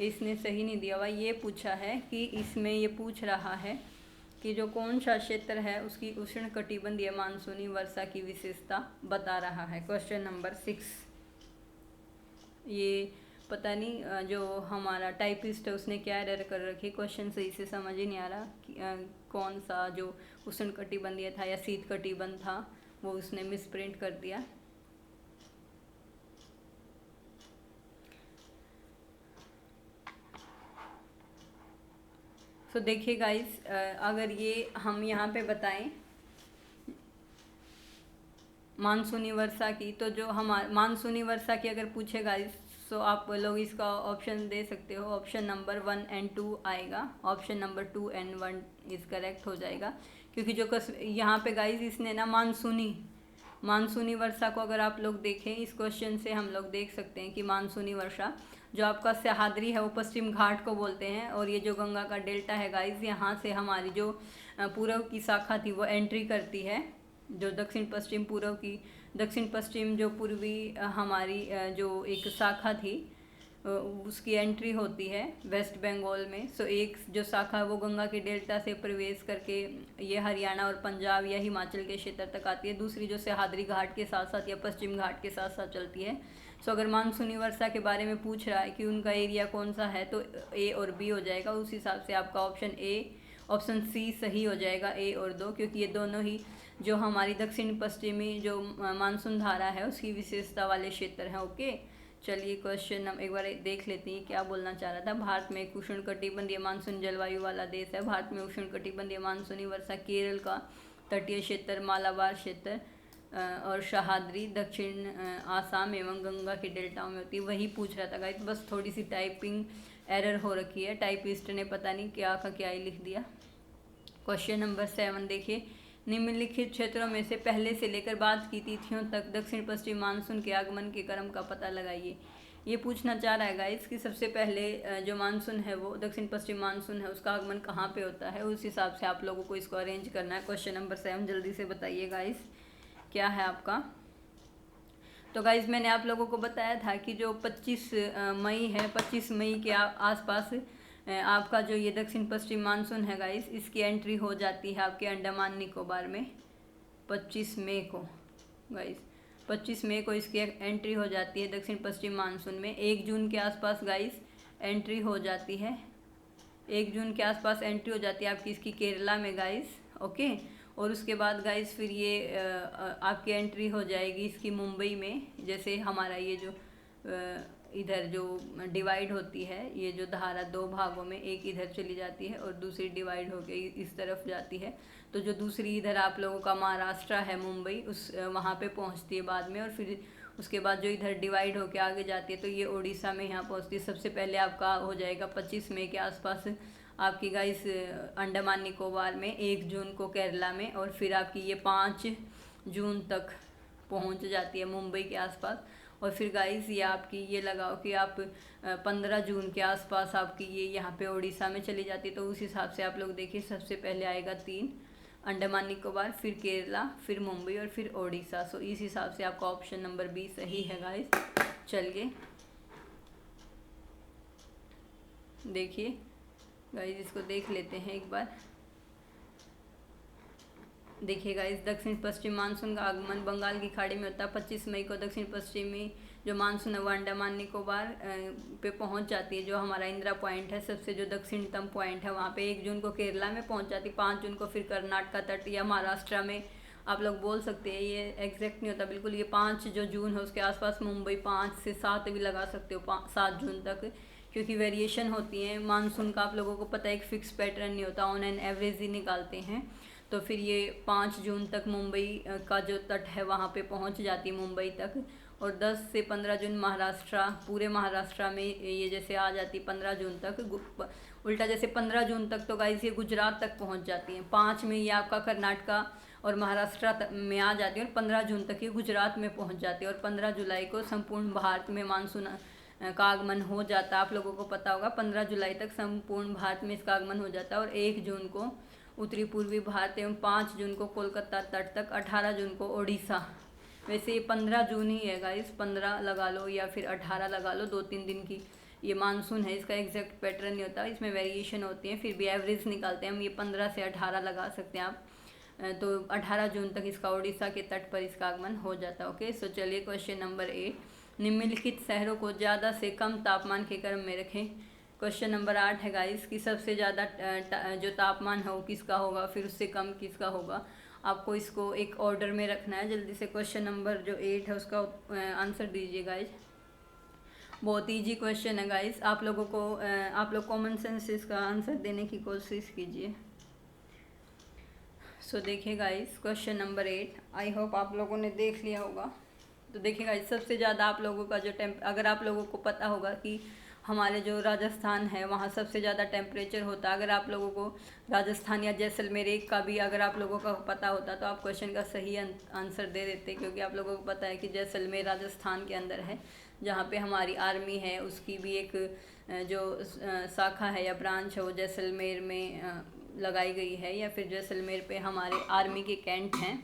इसने सही नहीं दिया हुआ। ये पूछा है कि इसमें ये पूछ रहा है कि जो कौन सा क्षेत्र है उसकी उष्ण कटिबंधीय मानसूनी वर्षा की विशेषता बता रहा है। क्वेश्चन नंबर 6, ये पता नहीं जो हमारा टाइपिस्ट है उसने क्या एरर कर रखी, क्वेश्चन सही से समझ ही नहीं आ रहा कि कौन सा जो उष्ण कटिबंधीय था या शीत कटिबंध था, वो उसने मिसप्रिंट कर दिया। तो देखिए गाइस, अगर ये हम यहाँ पे बताएं मानसूनी वर्षा की, तो जो हमारा मानसूनी वर्षा की अगर पूछे गाइस तो आप लोग इसका ऑप्शन दे सकते हो। ऑप्शन नंबर 1 and 2 आएगा। Option number 2 and 1 is correct हो जाएगा, क्योंकि जो यहाँ पे गाइस इसने ना मानसूनी वर्षा को अगर आप लोग देखें, इस क्वेश्चन से हम लोग देख सकते हैं कि मानसूनी वर्षा जो आपका सह्याद्री है वो पश्चिम घाट को बोलते हैं। और ये जो गंगा का डेल्टा है गाइस, यहाँ से हमारी जो पूर्व की शाखा थी वो एंट्री करती है। जो दक्षिण पश्चिम जो पूर्वी हमारी जो एक शाखा थी उसकी एंट्री होती है वेस्ट बंगाल में। सो एक जो शाखा है वो गंगा के डेल्टा से प्रवेश करके ये हरियाणा और पंजाब या हिमाचल के क्षेत्र तक आती है। दूसरी जो सह्याद्री घाट के साथ साथ या पश्चिम घाट के साथ साथ चलती है। सो अगर मानसूनी वर्षा के बारे में पूछ रहा है कि उनका एरिया कौन सा है, तो ए और बी हो जाएगा। उस हिसाब से आपका ऑप्शन सी सही हो जाएगा, ए और 2, क्योंकि ये दोनों ही जो हमारी दक्षिण पश्चिमी जो मानसून धारा है उसकी विशेषता वाले क्षेत्र हैं। ओके, चलिए क्वेश्चन हम एक बार देख लेते हैं क्या बोलना चाह रहा था। भारत में एक उष्णकटिबंधीय मानसून जलवायु वाला देश है। भारत में उष्णकटिबंधीय मानसूनी वर्षा केरल का तटीय क्षेत्र, मालाबार क्षेत्र और सह्याद्री, दक्षिण आसाम एवं गंगा के डेल्टाओं में होती है। वही पूछ रहा था गाइस, बस थोड़ी सी टाइपिंग एरर हो रखी है। टाइपिस्ट ने पता नहीं क्या का क्या ही लिख दिया। क्वेश्चन नंबर 7 देखिए, निम्नलिखित क्षेत्रों में से पहले से लेकर बाद की तिथियों तक दक्षिण पश्चिम मानसून के आगमन के क्रम का पता लगाइए। ये पूछना चाह रहा है गाइस कि सबसे पहले जो मानसून है वो दक्षिण पश्चिम मानसून है उसका आगमन कहाँ पे होता है। उस हिसाब से आप लोगों को इसको अरेंज करना है। क्वेश्चन नंबर 7 जल्दी से बताइए गाइस क्या है आपका। तो गाइस मैंने आप लोगों को बताया था कि जो 25 मई है, 25 मई के आसपास आपका जो ये दक्षिण पश्चिम मानसून है गाइस, इसकी एंट्री हो जाती है आपके अंडमान निकोबार में 25 मई को। गाइस 25 मई को इसकी एंट्री हो जाती है दक्षिण पश्चिम मानसून में। 1 जून के आसपास गाइस एंट्री हो जाती है, 1 जून के आसपास एंट्री हो जाती है आपकी इसकी केरला में गाइस। ओके, और उसके बाद गाइस फिर ये आपकी एंट्री हो जाएगी इसकी मुंबई में। जैसे हमारा ये जो इधर जो डिवाइड होती है, ये जो धारा 2 भागों में, एक इधर चली जाती है और दूसरी डिवाइड होकर इस तरफ जाती है। तो जो दूसरी इधर आप लोगों का महाराष्ट्र है, मुंबई, उस वहाँ पे पहुँचती है बाद में। और फिर उसके बाद जो इधर डिवाइड होकर आगे जाती है तो ये उड़ीसा में यहाँ पहुँचती है। सबसे पहले आपका हो जाएगा 25 मई के आसपास आपकी गाइस अंडमान निकोबार में, 1 जून को केरला में, और फिर आपकी ये 5 जून तक पहुँच जाती है मुंबई के आसपास। और फिर गाइस ये आपकी ये लगाओ कि आप 15 जून के आसपास आपकी ये यहाँ पे उड़ीसा में चली जाती है। तो उस हिसाब से आप लोग देखिए सबसे पहले आएगा 3 अंडमान निकोबार, फिर केरला, फिर मुंबई और फिर उड़ीसा। सो इस हिसाब से आपका ऑप्शन नंबर बी सही है गाइस। चलिए देखिए गाइस इसको देख लेते हैं एक बार। देखिए गाइस दक्षिण पश्चिम मानसून का आगमन बंगाल की खाड़ी में होता है। 25 मई को दक्षिण पश्चिमी जो मानसून है वो अंडमान निकोबार पे पहुंच जाती है, जो हमारा इंदिरा पॉइंट है, सबसे जो दक्षिणतम पॉइंट है वहाँ पे। 1 जून को केरला में पहुंच जाती है, 5 जून को फिर कर्नाटक तट या महाराष्ट्र में आप लोग बोल सकते हैं। ये एग्जैक्ट नहीं होता बिल्कुल, ये 5 जो जून है उसके आसपास मुंबई, 5 से 7 भी लगा सकते हो, 7 जून तक, क्योंकि वेरिएशन होती है मानसून का। आप लोगों को पता है एक फिक्स पैटर्न नहीं होता, ऑन एन एवरेज ही निकालते हैं। तो फिर ये 5 जून तक मुंबई का जो तट है वहाँ पे पहुँच जाती है मुंबई तक। और 10 से 15 जून महाराष्ट्र, पूरे महाराष्ट्र में ये जैसे आ जाती है 15 जून तक। उल्टा जैसे 15 जून तक तो गाइस ये गुजरात तक पहुँच जाती हैं। 5 में ये आपका कर्नाटका और महाराष्ट्र में आ जाती है और 15 जून तक ये गुजरात में पहुँच जाती है। और 15 जुलाई को संपूर्ण भारत में मानसून का आगमन हो जाता है। आप लोगों को पता होगा 15 जुलाई तक संपूर्ण भारत में इसका आगमन हो जाता है। और 1 जून को उत्तरी पूर्वी भारत एवं 5 जून को कोलकाता तट तक, 18 जून को ओडिशा। वैसे ये 15 जून ही है गाइस, 15 लगा लो या फिर 18 लगा लो, 2-3 दिन की ये मानसून है। इसका एग्जैक्ट पैटर्न नहीं होता, इसमें वेरिएशन होती है, फिर भी एवरेज निकालते हैं हम। ये 15 से 18 लगा सकते हैं आप। तो 18 जून तक इसका उड़ीसा के तट पर इसका आगमन हो जाता है। ओके, सो चलिए क्वेश्चन नंबर 8, निम्नलिखित शहरों को ज़्यादा से कम तापमान के क्रम में रखें। क्वेश्चन नंबर 8 है गाइस कि सबसे ज़्यादा जो तापमान है वो किसका होगा, फिर उससे कम किसका होगा। आपको इसको एक ऑर्डर में रखना है। जल्दी से क्वेश्चन नंबर जो 8 है उसका आंसर दीजिए गाइस। बहुत ईजी क्वेश्चन है गाइस, आप लोगों को आप लोग कॉमन सेंस से इसका आंसर देने की कोशिश कीजिए। सो देखिए guys question number 8, I hope आप लोगों ने देख लिया होगा। तो देखिए गाइस सबसे ज़्यादा आप लोगों का जो अगर आप लोगों को पता होगा कि हमारे जो राजस्थान है वहाँ सबसे ज़्यादा टेम्परेचर होता है। अगर आप लोगों को राजस्थान या जैसलमेर एक का भी अगर आप लोगों का पता होता तो आप क्वेश्चन का सही आंसर दे देते, क्योंकि आप लोगों को पता है कि जैसलमेर राजस्थान के अंदर है, जहाँ पे हमारी आर्मी है उसकी भी एक जो शाखा है या ब्रांच है वो जैसलमेर में लगाई गई है। या फिर जैसलमेर पे हमारे आर्मी के कैंट हैं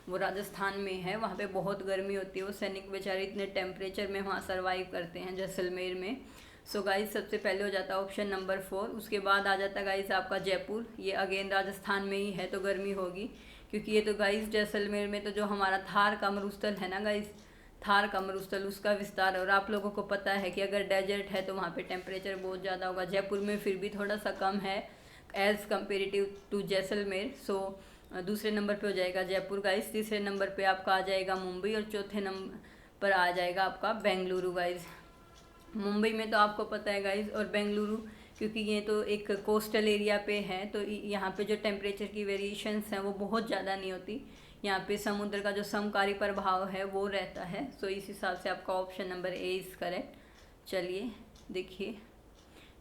वो राजस्थान में है, वहाँ पे बहुत गर्मी होती है। वो सैनिक बेचारे इतने टेम्परेचर में वहाँ सर्वाइव करते हैं जैसलमेर में। सो गाइस सबसे पहले हो जाता है ऑप्शन नंबर 4। उसके बाद आ जाता है गाइस आपका जयपुर। ये अगेन राजस्थान में ही है तो गर्मी होगी, क्योंकि ये तो गाइस जैसलमेर में तो जो हमारा थार का मरुस्थल है ना गाइस, थार का मरुस्थल उसका विस्तार है। और आप लोगों को पता है कि अगर डेजर्ट है तो वहाँ पे टेम्परेचर बहुत ज़्यादा होगा। जयपुर में फिर भी थोड़ा सा कम है एज़ कम्पेरेटिव टू जैसलमेर। सो दूसरे नंबर पे हो जाएगा जयपुर गाइस। तीसरे नंबर पे आपका आ जाएगा मुंबई और चौथे नंबर पर आ जाएगा आपका बेंगलुरु गाइस। मुंबई में तो आपको पता है गाइस, और बेंगलुरु क्योंकि ये तो एक कोस्टल एरिया पे है तो यहाँ पे जो टेम्परेचर की वेरिएशंस हैं वो बहुत ज़्यादा नहीं होती। यहाँ पे समुद्र का जो समकारी प्रभाव है वो रहता है। सो इस हिसाब से आपका option number A is correct. चलिए देखिए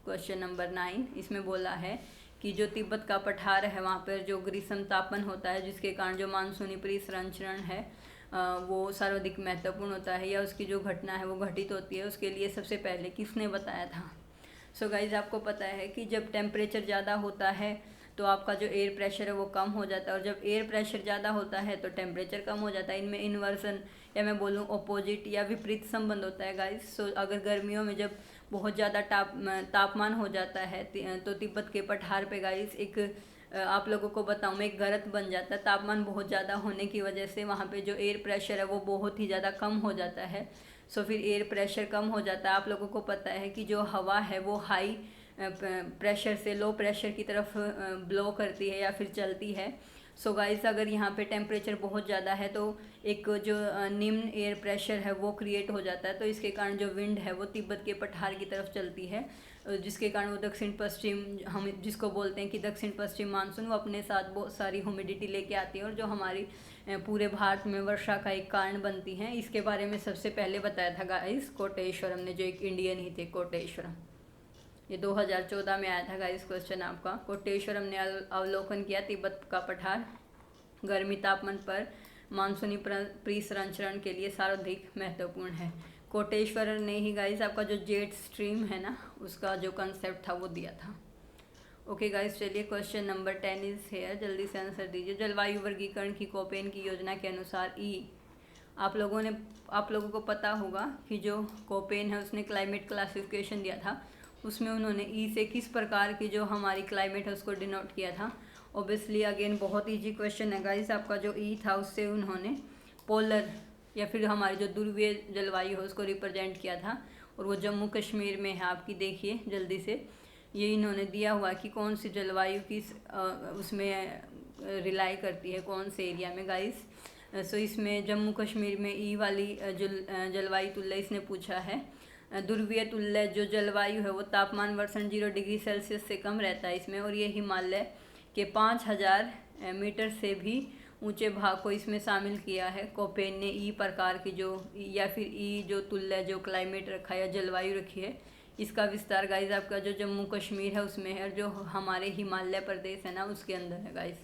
क्वेश्चन नंबर 9। इसमें बोला है कि जो तिब्बत का पठार है वहाँ पर जो ग्रीष्म तापन होता है जिसके कारण जो मानसूनी परिसंचरण है वो सर्वाधिक महत्वपूर्ण होता है, या उसकी जो घटना है वो घटित होती है, उसके लिए सबसे पहले किसने बताया था। सो गाइज आपको पता है कि जब टेम्परेचर ज़्यादा होता है तो आपका जो एयर प्रेशर है वो कम हो जाता है, और जब एयर प्रेशर ज़्यादा होता है तो टेम्परेचर कम हो जाता है। इनमें इन्वर्सन या मैं बोलूँ ऑपोजिट या विपरीत संबंध होता है गाइज। सो अगर गर्मियों में जब बहुत ज़्यादा तापमान हो जाता है तो तिब्बत के पठार पे गाइज एक आप लोगों को बताऊँ मैं, एक गर्त बन जाता है। तापमान बहुत ज़्यादा होने की वजह से वहाँ पे जो एयर प्रेशर है वो बहुत ही ज़्यादा कम हो जाता है। सो फिर एयर प्रेशर कम हो जाता है। आप लोगों को पता है कि जो हवा है वो हाई प्रेशर से लो प्रेशर की तरफ ब्लो करती है या फिर चलती है। सो गाइस अगर यहाँ पे टेम्परेचर बहुत ज़्यादा है तो एक जो निम्न एयर प्रेशर है वो क्रिएट हो जाता है, तो इसके कारण जो विंड है वो तिब्बत के पठार की तरफ चलती है, जिसके कारण वो दक्षिण पश्चिम, हम जिसको बोलते हैं कि दक्षिण पश्चिम मानसून, वो अपने साथ बहुत सारी ह्यूमिडिटी लेके आती है और जो हमारी पूरे भारत में वर्षा का एक कारण बनती हैं। इसके बारे में सबसे पहले बताया था गाइस कोटेश्वरम ने, जो एक इंडियन ही थे कोटेश्वरम। ये 2014 में आया था गाइस क्वेश्चन आपका। कोटेश्वरम ने अवलोकन किया तिब्बत का पठार गर्मी तापमान पर मानसूनी परिसंचरण के लिए सर्वाधिक महत्वपूर्ण है। कोटेश्वर ने ही गाइस आपका जो जेट स्ट्रीम है ना उसका जो कंसेप्ट था वो दिया था। ओके गाइस चलिए क्वेश्चन नंबर 10 इज हेयर, जल्दी से आंसर दीजिए। जलवायु वर्गीकरण की कोपेन की योजना के अनुसार आप लोगों को पता होगा कि जो कोपेन है उसने क्लाइमेट क्लासिफिकेशन दिया था, उसमें उन्होंने से किस प्रकार की जो हमारी क्लाइमेट है उसको डिनोट किया था। ओबियसली अगेन बहुत ईजी क्वेश्चन है गाइस। आपका जो था उससे उन्होंने पोलर या फिर हमारी जो ध्रुवीय जलवायु है उसको रिप्रेजेंट किया था, और वो जम्मू कश्मीर में है आपकी। देखिए जल्दी से ये इन्होंने दिया हुआ कि कौन सी जलवायु किस उसमें रिलाई करती है, कौन से एरिया में गाइस। सो इसमें जम्मू कश्मीर में वाली जो जलवायु तुल्य इसने पूछा है। ध्रुवीय तुल्य जो जलवायु है वो तापमान वर्षण 0 डिग्री सेल्सियस से कम रहता है इसमें, और ये हिमालय के 5000 मीटर से भी ऊंचे भाग को इसमें शामिल किया है। कोपेन ने प्रकार की जो या फिर जो तुल्य जो क्लाइमेट रखा है या जलवायु रखी है, इसका विस्तार गाइस आपका जो जम्मू कश्मीर है उसमें है, और जो हमारे हिमालय प्रदेश है ना उसके अंदर है गाइस।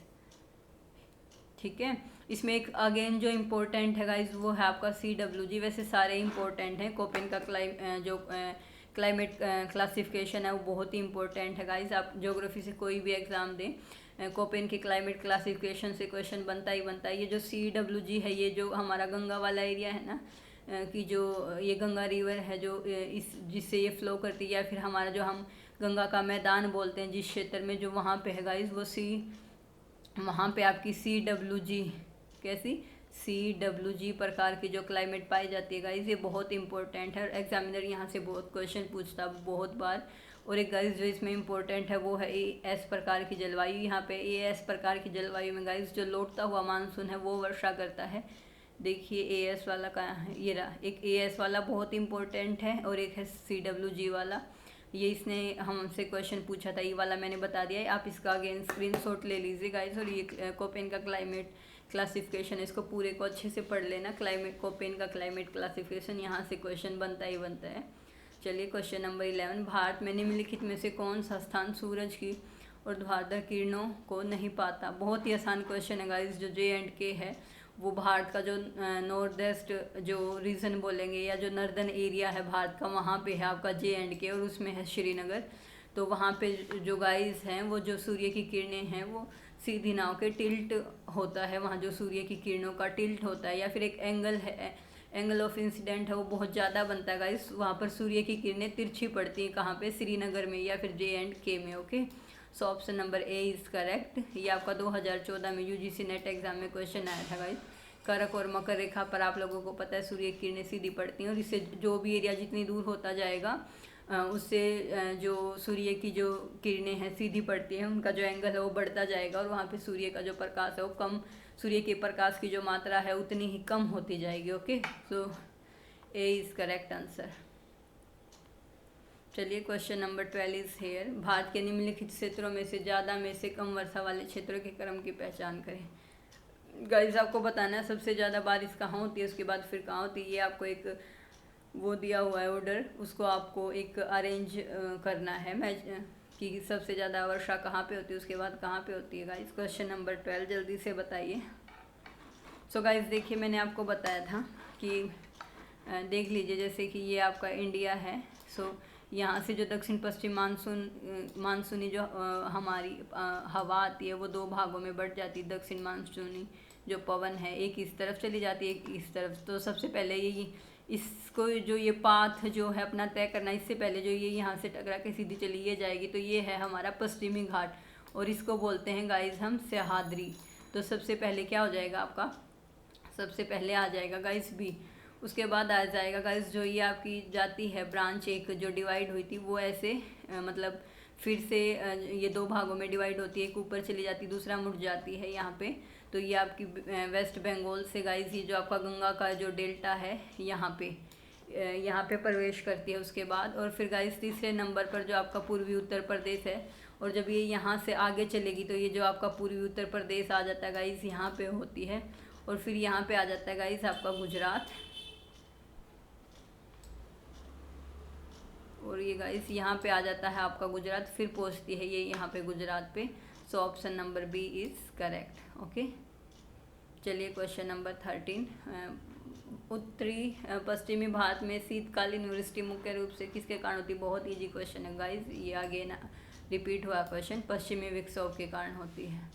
ठीक है, इसमें एक अगेन जो इम्पोर्टेंट है गाइस वो है आपका CWG। वैसे सारे इम्पोर्टेंट हैं, कोपेन का क्लाइमेट क्लासिफिकेशन है वो बहुत ही इंपॉर्टेंट है गाइस। आप ज्योग्राफी से कोई भी एग्ज़ाम दें, कोपेन के क्लाइमेट क्लासिफिकेशन से क्वेश्चन बनता ही बनता है। ये जो CWG है ये जो हमारा गंगा वाला एरिया है ना, कि जो ये गंगा रिवर है जो जिससे ये फ्लो करती है, या फिर हमारा जो हम गंगा का मैदान बोलते हैं जिस क्षेत्र में, जो वहाँ पे है गाइस वो वहाँ पे आपकी CWG कैसी CWG प्रकार की जो क्लाइमेट पाई जाती है गाइस, ये बहुत इंपॉर्टेंट है। और एग्जामिनर यहाँ से बहुत क्वेश्चन पूछता है बहुत बार। और एक गाइस जो इसमें इंपॉर्टेंट है वो है AS प्रकार की जलवायु। यहाँ पे AS प्रकार की जलवायु में गाइस जो लौटता हुआ मानसून है वो वर्षा करता है। देखिए AS वाला कहाँ है, ये रहा। एक AS वाला बहुत इंपॉर्टेंट है और एक है CWG वाला। ये इसने हमसे क्वेश्चन पूछा था, ये वाला मैंने बता दिया है। आप इसका अगेन स्क्रीनशॉट ले लीजिए गाइस। और ये कोपेन का क्लाइमेट क्लासिफिकेशन, इसको पूरे को अच्छे से पढ़ लेना। कोपेन का क्लाइमेट क्लासिफिकेशन, यहाँ से क्वेश्चन बनता ही बनता है। चलिए क्वेश्चन नंबर 11, भारत में निम्नलिखित में से कौन सा स्थान सूरज की ऊर्ध्वाधर किरणों को नहीं पाता। बहुत ही आसान क्वेश्चन है गाइस। जो J&K है वो भारत का जो नॉर्थ ईस्ट जो रीजन बोलेंगे या जो नर्दर्न एरिया है भारत का, वहाँ पे है आपका J&K, और उसमें है श्रीनगर। तो वहाँ पे जो गाइस हैं वो जो सूर्य की किरणें हैं वो सीधी नाव के टिल्ट होता है, वहाँ जो सूर्य की किरणों का टिल्ट होता है, या फिर एक एंगल है एंगल ऑफ इंसिडेंट है वो बहुत ज़्यादा बनता है गाइस, वहाँ पर सूर्य की किरणें तिरछी पड़ती हैं, कहाँ पे, श्रीनगर में या फिर J&K में। Okay, so option number A is correct. ये आपका 2014 में UGC नेट एग्जाम में क्वेश्चन आया था गाइस। करक और मकर रेखा पर आप लोगों को पता है सूर्य की किरणें सीधी पड़ती हैं, और इससे जो भी एरिया जितनी दूर होता जाएगा उससे जो सूर्य की जो किरणें हैं सीधी पड़ती हैं, उनका जो एंगल है वो बढ़ता जाएगा, और वहाँ पे सूर्य का जो प्रकाश है वो कम, सूर्य के प्रकाश की जो मात्रा है उतनी ही कम होती जाएगी। Okay, so A is correct answer. चलिए, question number 12 is here. Bharat के निम्नलिखित क्षेत्रों में से ज़्यादा में से कम वर्षा वाले क्षेत्रों के क्रम की पहचान करें। गाइस आपको बताना है सबसे ज़्यादा बारिश कहाँ होती है, उसके बाद फिर कहाँ होती है। ये आपको एक वो दिया हुआ है ऑर्डर, उसको आपको एक अरेंज करना है मैच कि सबसे ज़्यादा वर्षा कहाँ पे होती है, उसके बाद कहाँ पे होती है। गाइस क्वेश्चन नंबर 12 जल्दी से बताइए। सो गाइस देखिए, मैंने आपको बताया था कि देख लीजिए, जैसे कि ये आपका इंडिया है। सो यहाँ से जो दक्षिण पश्चिम मानसूनी जो हमारी हवा आती है वो दो भागों में बढ़ जाती है। दक्षिण मानसूनी जो पवन है एक इस तरफ चली जाती है, एक इस तरफ। तो सबसे पहले ये इसको जो ये पाथ जो है अपना तय करना, इससे पहले जो ये यहाँ से टकरा के सीधी चली ये जाएगी, तो ये है हमारा पश्चिमी घाट, और इसको बोलते हैं गाइस हम सह्याद्री। तो सबसे पहले क्या हो जाएगा आपका, सबसे पहले आ जाएगा गाइस बी। उसके बाद आ जाएगा गाइस जो ये आपकी जाती है ब्रांच एक जो डिवाइड हुई थी वो ऐसे मतलब फिर से ये दो भागों में डिवाइड होती है, एक ऊपर चली जाती है, दूसरा मुड़ जाती है यहाँ पे। तो ये आपकी वेस्ट बंगाल से गाइस ये जो आपका गंगा का जो डेल्टा है यहाँ पे प्रवेश करती है उसके बाद। और फिर गाइस तीसरे नंबर पर जो आपका पूर्वी उत्तर प्रदेश है, और जब ये यहाँ से आगे चलेगी तो ये जो आपका पूर्वी उत्तर प्रदेश आ जाता है गाइस यहाँ पे होती है, और फिर यहाँ पे आ जाता है गाइस आपका गुजरात, और ये गाइस यहाँ पे आ जाता है आपका गुजरात, फिर पहुँचती है ये यहाँ पे गुजरात पे। So option number B is correct. Okay, चलिए क्वेश्चन नंबर 13। उत्तरी पश्चिमी भारत में शीतकालीन वृष्टि मुख्य रूप से किसके कारण होती है। बहुत इजी क्वेश्चन है गाइस, ये अगेन रिपीट हुआ क्वेश्चन। पश्चिमी विक्षोभ के कारण होती है।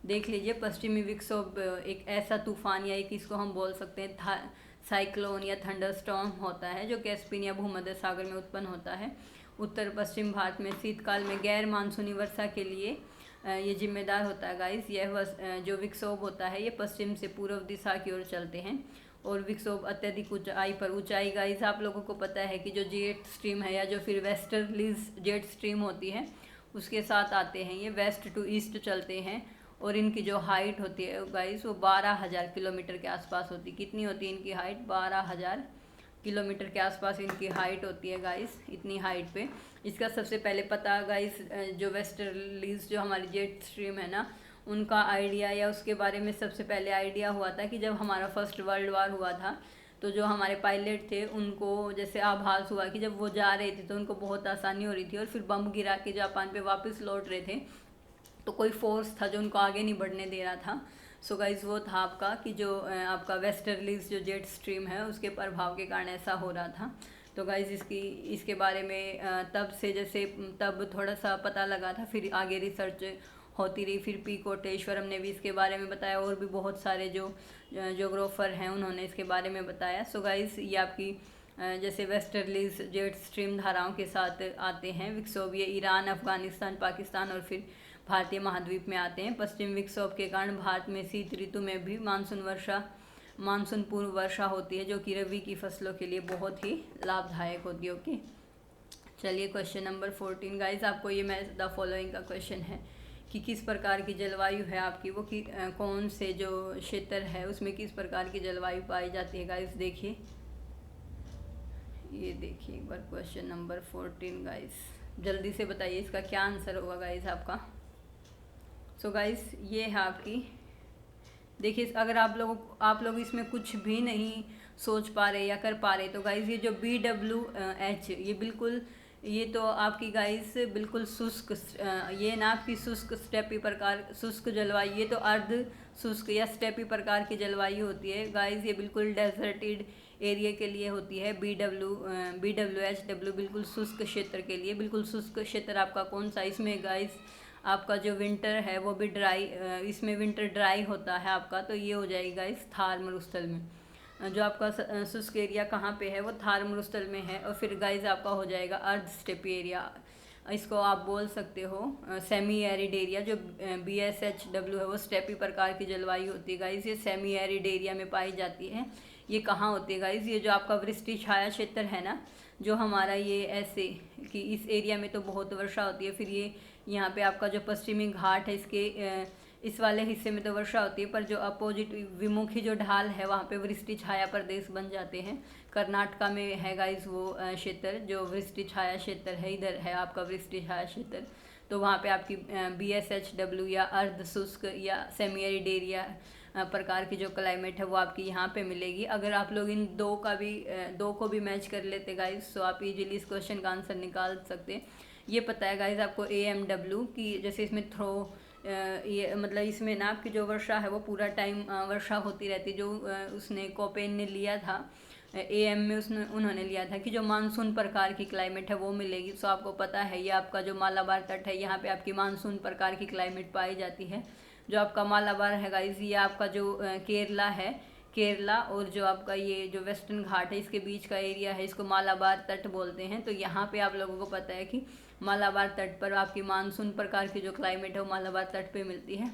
देख लीजिए, पश्चिमी विक्षोभ एक ऐसा तूफान या एक इसको हम बोल सकते हैं साइक्लोन या थंडरस्टॉर्म होता है जो कैस्पियन या भूमध्य सागर में उत्पन्न होता है। उत्तर पश्चिम भारत में शीतकाल में गैर मानसूनी वर्षा के लिए ये जिम्मेदार होता है गाइस। यह जो विक्षोभ होता है ये पश्चिम से पूर्व दिशा की ओर चलते हैं, और विक्षोभ अत्यधिक ऊंचाई पर, ऊंचाई गाइस आप लोगों को पता है कि जो जेट स्ट्रीम है या जो फिर वेस्टर्लीज जेट स्ट्रीम होती है उसके साथ आते हैं, ये वेस्ट टू ईस्ट चलते हैं, और इनकी जो हाइट होती है गाइस वो 12,000 किलोमीटर के आसपास होती है। कितनी होती है इनकी हाइट, 12,000 किलोमीटर के आसपास इनकी हाइट होती है गाइस। इतनी हाइट पे इसका सबसे पहले पता गाइस, जो वेस्टर्लीज जो हमारी जेट स्ट्रीम है ना, उनका आइडिया या उसके बारे में सबसे पहले आइडिया हुआ था कि जब हमारा फर्स्ट वर्ल्ड वार हुआ था तो जो हमारे पायलट थे उनको जैसे आभास हुआ कि जब वो जा रहे थे तो उनको बहुत आसानी हो रही थी, और फिर बम गिरा के जापान पे वापस लौट रहे थे तो कोई फोर्स था जो उनको आगे नहीं बढ़ने दे रहा था। सो गाइस वो था आपका कि जो आपका वेस्टर्लीज जो जेट स्ट्रीम है उसके प्रभाव के कारण ऐसा हो रहा था। तो गाइस इसके बारे में तब से जैसे तब थोड़ा सा पता लगा था, फिर आगे रिसर्च होती रही, फिर पी कोटेश्वरम ने भी इसके बारे में बताया, और भी बहुत सारे जो जोग्राफर हैं उन्होंने इसके बारे में बताया। सो गाइस ये आपकी जैसे वेस्टर्लीज जेट स्ट्रीम धाराओं के साथ आते हैं विक्षोभ, ये ईरान, अफगानिस्तान, पाकिस्तान और फिर भारतीय महाद्वीप में आते हैं। पश्चिम विक्षोभ के कारण भारत में शीत ऋतु में भी मानसून पूर्व वर्षा होती है, जो कि रबी की फसलों के लिए बहुत ही लाभदायक होती है। ओके, चलिए क्वेश्चन नंबर 14 गाइस, आपको ये मैं द फॉलोइंग का क्वेश्चन है कि किस प्रकार की जलवायु है आपकी, वो कि कौन से जो क्षेत्र है उसमें किस प्रकार की जलवायु पाई जाती है। गाइस देखिए, ये देखिए एक बार क्वेश्चन नंबर 14 गाइस, जल्दी से बताइए इसका क्या आंसर होगा गाइस आपका। सो गाइस ये है आपकी, देखिए अगर आप लोग इसमें कुछ भी नहीं सोच पा रहे या कर पा रहे तो गाइस ये जो BWH ये बिल्कुल, ये तो आपकी गाइस बिल्कुल शुष्क, ये ना आपकी शुष्क स्टेपी प्रकार शुष्क जलवायु, ये तो अर्ध शुष्क या स्टेपी प्रकार की जलवायु होती है गाइस। ये बिल्कुल डेजर्टेड एरिया के लिए होती है। BWH बिल्कुल शुष्क क्षेत्र के लिए। बिल्कुल शुष्क क्षेत्र आपका कौन सा, इसमें गाइस आपका जो विंटर है वो भी ड्राई, इसमें विंटर ड्राई होता है आपका, तो ये हो जाएगा इस थार मरुस्थल में। जो आपका शुष्क एरिया कहाँ पे है, वो थार मरुस्थल में है। और फिर गाइज आपका हो जाएगा अर्ध स्टेपी एरिया, इसको आप बोल सकते हो सेमी एरिड एरिया। जो BSHW है वो स्टेपी प्रकार की जलवायु होती है गाइज, ये सेमी एरिड एरिया में पाई जाती है। ये कहाँ होती है गाइज, ये जो आपका वृष्टि छाया क्षेत्र है ना, जो हमारा ये ऐसे कि इस एरिया में तो बहुत वर्षा होती है। फिर ये यहाँ पे आपका जो पश्चिमी घाट है, इसके इस वाले हिस्से में तो वर्षा होती है, पर जो अपोजिट विमुखी जो ढाल है वहाँ पे वृष्टि छाया प्रदेश बन जाते हैं। कर्नाटका में है गाइज वो क्षेत्र जो वृष्टि छाया क्षेत्र है, इधर है आपका वृष्टि छाया क्षेत्र। तो वहाँ पे आपकी BSHW या अर्ध शुष्क या सेमी एरिड एरिया प्रकार की जो क्लाइमेट है वो आपकी यहाँ पे मिलेगी। अगर आप लोग इन दो को भी मैच कर लेते गाइज, तो आप इजीली इस क्वेश्चन का आंसर निकाल सकते। ये पता है गाइज आपको AMW की, जैसे इसमें ये मतलब इसमें ना आपकी जो वर्षा है वो पूरा टाइम वर्षा होती रहती है। जो उसने कोपेन ने लिया था AM में, उन्होंने लिया था कि जो मानसून प्रकार की क्लाइमेट है वो मिलेगी। सो आपको पता है ये आपका जो मालाबार तट है, यहाँ पे आपकी मानसून प्रकार की क्लाइमेट पाई जाती है। जो आपका मालाबार है गाइज, ये आपका जो केरला है, केरला और जो आपका ये जो वेस्टर्न घाट है इसके बीच का एरिया है, इसको मालाबार तट बोलते हैं। तो यहाँ पे आप लोगों को पता है कि मालाबार तट पर आपकी मानसून प्रकार की जो क्लाइमेट है वो मालाबार तट पे मिलती है।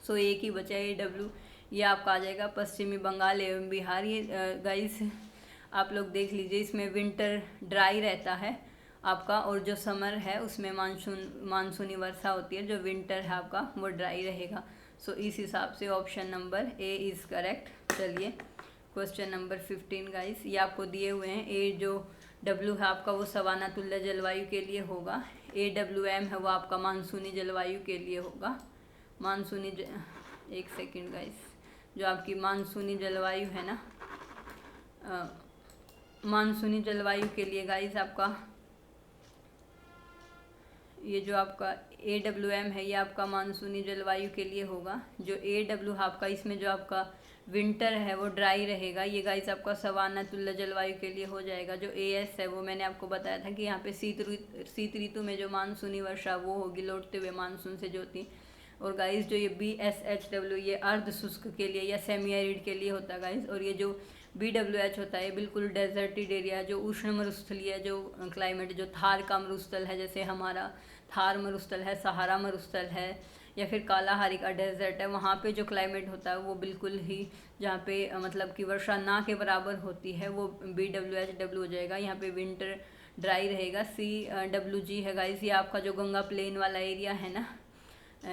सो एक ही बचा है AW, ये आपका आ जाएगा पश्चिमी बंगाल एवं बिहार। ये गाइस आप लोग देख लीजिए, इसमें विंटर ड्राई रहता है आपका, और जो समर है उसमें मानसूनी वर्षा होती है। जो विंटर है आपका वो ड्राई रहेगा। सो इस हिसाब से option number A is correct. चलिए क्वेश्चन नंबर 15 गाइस, ये आपको दिए हुए हैं। AW है आपका वो सवाना तुल्य जलवायु के लिए होगा। AWM है वो आपका मानसूनी जलवायु के लिए होगा। एक सेकेंड गाइस, जो आपकी मानसूनी जलवायु है ना, मानसूनी जलवायु के लिए गाइस आपका ये जो आपका AWM है ये आपका मानसूनी जलवायु के लिए होगा। जो AW आपका, इसमें जो आपका विंटर है वो ड्राई रहेगा, ये गाइस आपका सवाना तुल्य जलवायु के लिए हो जाएगा। जो AS है वो मैंने आपको बताया था कि यहाँ पे शीत ऋतु में जो मानसूनी वर्षा वो होगी लौटते हुए मानसून से जो थी। और गाइस जो ये BSHW ये अर्ध शुष्क के लिए या सेमी एरिड के लिए होता है गाइस। और ये जो BWH होता है बिल्कुल डेजर्टेड एरिया, जो उष्ण मरुस्थलीय जो क्लाइमेट, जो थार का मरुस्थल है, जैसे हमारा थार मरुस्थल है, सहारा मरुस्थल है, या फिर कालाहारी का डेजर्ट है, वहाँ पे जो क्लाइमेट होता है वो बिल्कुल ही जहाँ पे मतलब कि वर्षा ना के बराबर होती है वो BWHW हो जाएगा। यहाँ पे विंटर ड्राई रहेगा। CWG है गाइस, ये आपका जो गंगा प्लेन वाला एरिया है ना,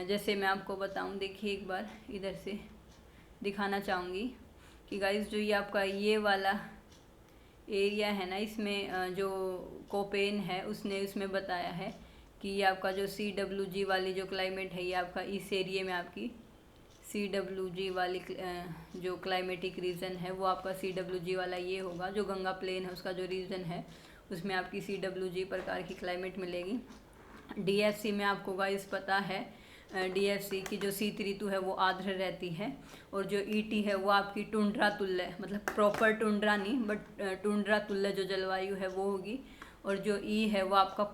जैसे मैं आपको बताऊँ, देखिए एक बार इधर से दिखाना चाहूँगी कि गाइस जो ये आपका ये वाला एरिया है ना, इसमें जो कोपेन है उसने उसमें बताया है कि ये आपका जो CWG वाली जो क्लाइमेट है ये आपका इस एरिया में आपकी CWG वाली जो क्लाइमेटिक रीजन है वो आपका CWG वाला ये होगा। जो गंगा प्लेन है उसका जो रीजन है उसमें आपकी CWG प्रकार की क्लाइमेट मिलेगी। DFC में आपको गाइस पता है DFC की जो शीत ऋतु है वो आर्द्र रहती है। और जो ET है वो आपकी टुंड्रा तुल्य, मतलब प्रॉपर टुंड्रा नहीं बट टुंड्रा तुल्य जो जलवायु है वो होगी। और जो E है वो आपका